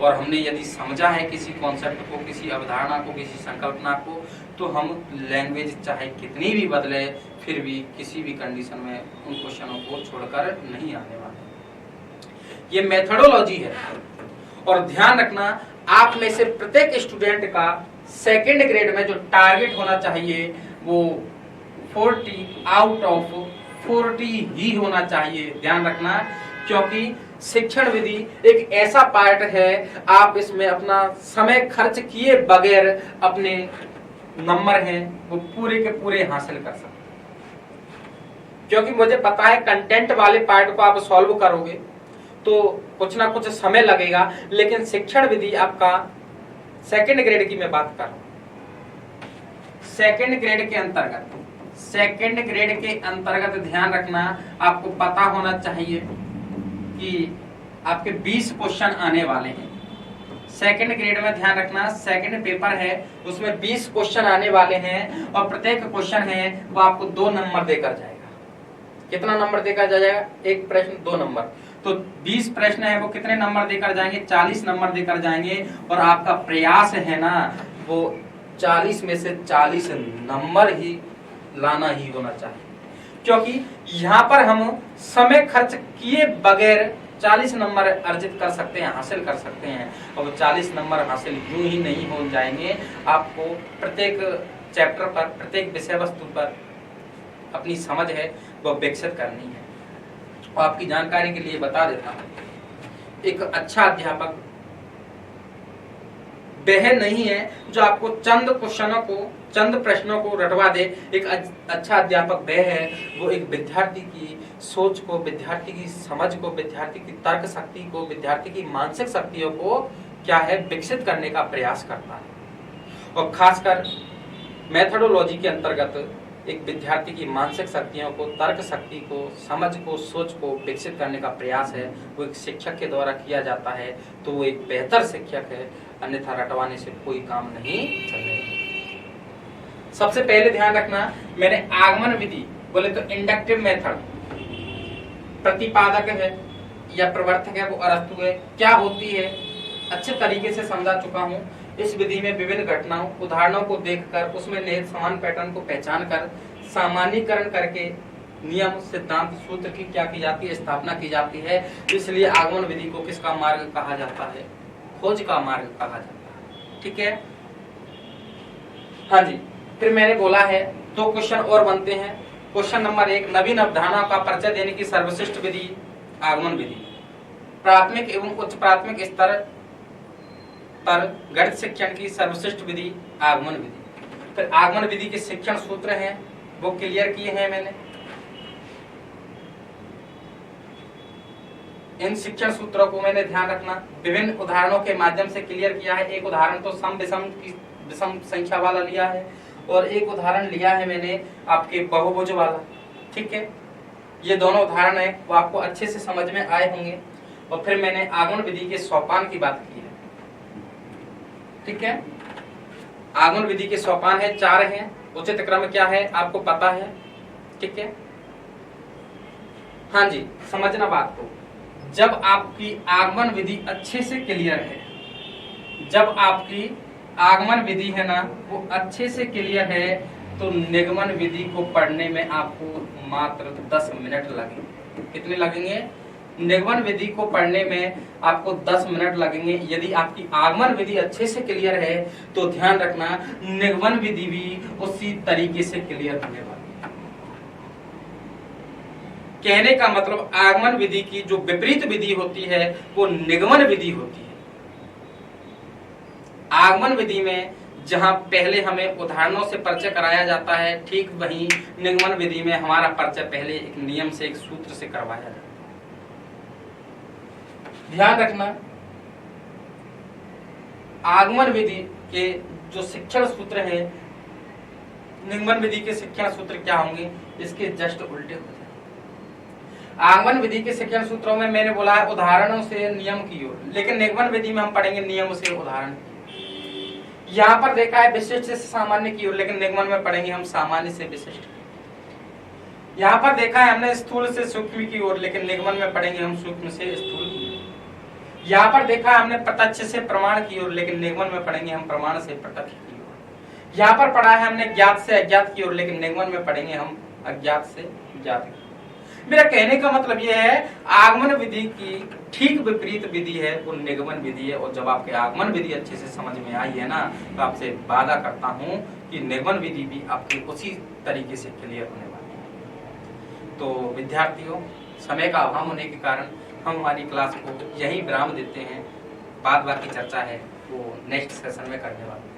और हमने यदि समझा है किसी कॉन्सेप्ट को, किसी अवधारणा को, किसी संकल्पना को, तो हम लैंग्वेज चाहे कितनी भी बदले फिर भी किसी भी कंडीशन में उन क्वेश्चनों को छोड़कर नहीं आने वाले। ये मेथोडोलॉजी है। और ध्यान रखना, आप में से प्रत्येक स्टूडेंट का सेकेंड ग्रेड में जो टारगेट होना चाहिए वो 40 आउट ऑफ 40 ही होना चाहिए। ध्यान रखना, क्योंकि शिक्षण विधि एक ऐसा पार्ट है, आप इसमें अपना समय खर्च किए बगैर अपने नंबर हैं वो पूरे के पूरे हासिल कर सकते हैं। क्योंकि मुझे पता है कंटेंट वाले पार्ट को आप सॉल्व करोगे तो कुछ ना कुछ समय लगेगा, लेकिन शिक्षण विधि आपका सेकंड ग्रेड की मैं बात कर रहा हूं। सेकंड ग्रेड के अंतर्गत ध्यान रखना, आपको पता होना चाहिए कि आपके 20 क्वेश्चन आने वाले हैं। सेकंड ग्रेड में ध्यान रखना, सेकंड पेपर है उसमें 20 क्वेश्चन आने वाले हैं, और प्रत्येक क्वेश्चन है वो आपको 2 नंबर देकर जाएगा। कितना नंबर देकर जाएगा? एक प्रश्न 2 नंबर। तो 20 प्रश्न है वो कितने नंबर देकर जाएंगे? 40 नंबर देकर जाएंगे। और आपका प्रयास है ना वो 40 में से 40 नंबर ही लाना ही होना चाहिए, क्योंकि यहाँ पर हम समय खर्च किए बगैर 40 नंबर अर्जित कर सकते हैं, हासिल कर सकते हैं। और 40 नंबर हासिल यूं ही नहीं हो जाएंगे। आपको प्रत्येक चैप्टर पर, प्रत्येक विषय वस्तु पर अपनी समझ है वो विकसित करनी है। और आपकी जानकारी के लिए बता देता हूँ, एक अच्छा अध्यापक वह नहीं है जो आपको चंद क्वेश्चनों को, चंद प्रश्नों को रटवा दे। एक अच्छा अध्यापक वह है वो एक विद्यार्थी की सोच को, विद्यार्थी की समझ को, विद्यार्थी की तर्क शक्ति को, विद्यार्थी की मानसिक शक्तियों को क्या है विकसित करने का प्रयास करता है। और खासकर मेथोडोलॉजी के अंतर्गत एक विद्यार्थी की मानसिक शक्तियों को, तर्क शक्ति को, समझ को, सोच को विकसित करने का प्रयास है वो एक शिक्षक के द्वारा किया जाता है। तो वो एक बेहतर शिक्षक है, अन्यथा रटवाने से कोई काम नहीं चलेगा। सबसे पहले ध्यान रखना, मैंने आगमन विधि बोले तो इंडक्टिव मेथड, प्रतिपादक है या प्रवर्तक है वो अरस्तु है, क्या होती है अच्छे तरीके से समझा चुका हूँ। इस विधि में विभिन्न घटनाओं, उदाहरणों को देखकर उसमें निहित समान पैटर्न को पहचान कर सामान्यीकरण करके नियम, सिद्धांत, सूत्र की क्या की जाती है, स्थापना की जाती है। इसलिए आगमन विधि को किसका मार्ग कहा जाता है? खोज का मार्ग कहा जाता है। ठीक है, हाँ जी। फिर मैंने बोला है 2 क्वेश्चन और बनते हैं। क्वेश्चन नंबर 1, नवीन अवधारणा का परिचय देने की सर्वश्रेष्ठ विधि आगमन विधि। प्राथमिक एवं उच्च प्राथमिक स्तर पर गणित शिक्षण की सर्वश्रेष्ठ विधि आगमन विधि। फिर आगमन विधि के शिक्षण सूत्र हैं वो क्लियर किए हैं मैंने। इन शिक्षण सूत्रों को मैंने ध्यान रखना, विभिन्न उदाहरणों के माध्यम से क्लियर किया है। एक उदाहरण तो सम विषम संख्या वाला लिया है और एक उदाहरण लिया है मैंने आपके बहुभुज वाला। ठीक है, ये दोनों उदाहरण है वो आपको अच्छे से समझ में आए होंगे। और फिर मैंने आगमन विधि के सोपान की बात की है। ठीक है, आगमन विधि के सोपान है 4 हैं। उचित क्रम क्या है आपको पता है। ठीक है, हाँ जी, समझना बात को। जब आपकी आगमन विधि अच्छे से क्लियर है, जब आपकी आगमन विधि है ना वो अच्छे से क्लियर है, तो निगमन विधि को पढ़ने में आपको मात्र 10 मिनट लगेंगे। कितने लगेंगे? निगमन विधि को पढ़ने में आपको 10 मिनट लगेंगे। यदि आपकी आगमन विधि अच्छे से क्लियर है तो ध्यान रखना निगमन विधि भी उसी तरीके से क्लियर होने वाली है। कहने का मतलब आगमन विधि की जो विपरीत विधि होती है वो निगमन विधि होती है। आगमन विधि में जहां पहले हमें उदाहरणों से परिचय कराया जाता है, ठीक वहीं निगमन विधि में हमारा परिचय पहले एक नियम से, एक सूत्र से करवाया जाता है। ध्यान रखना, आगमन विधि के जो शिक्षण सूत्र है, निगमन विधि के शिक्षण सूत्र क्या होंगे, इसके जस्ट उल्टे हो जाए। आगमन विधि के शिक्षण सूत्रों में मैंने बोला है उदाहरणों से नियम की ओर, लेकिन निगमन विधि में हम पढ़ेंगे नियम से उदाहरण। यहाँ पर देखा है विशिष्ट से सामान्य की ओर, लेकिन निगमन में पढ़ेंगे हम सामान्य से विशिष्ट। यहाँ पर देखा है हमने स्थूल से सूक्ष्म की ओर, लेकिन निगमन में पढ़ेंगे हम सूक्ष्म से स्थूल की ओर। यहाँ पर देखा है हमने प्रत्यक्ष से प्रमाण की ओर, लेकिन निगमन में पढ़ेंगे हम प्रमाण से प्रत्यक्ष की ओर। यहाँ पर पढ़ा है हमने ज्ञात से अज्ञात की ओर, लेकिन निगमन में पढ़ेंगे हम अज्ञात से ज्ञात की। मेरा कहने का मतलब यह है आगमन विधि की ठीक विपरीत विधि है वो निगमन विधि है। और जब आपके आगमन विधि अच्छे से समझ में आई है ना, तो आपसे वादा करता हूँ कि निगमन विधि भी आपकी उसी तरीके से क्लियर होने वाली है। तो विद्यार्थियों, समय का अभाव होने के कारण हम हमारी क्लास को यहीं विराम देते हैं। बाद बाकी चर्चा है वो नेक्स्ट सेशन में करने वाले।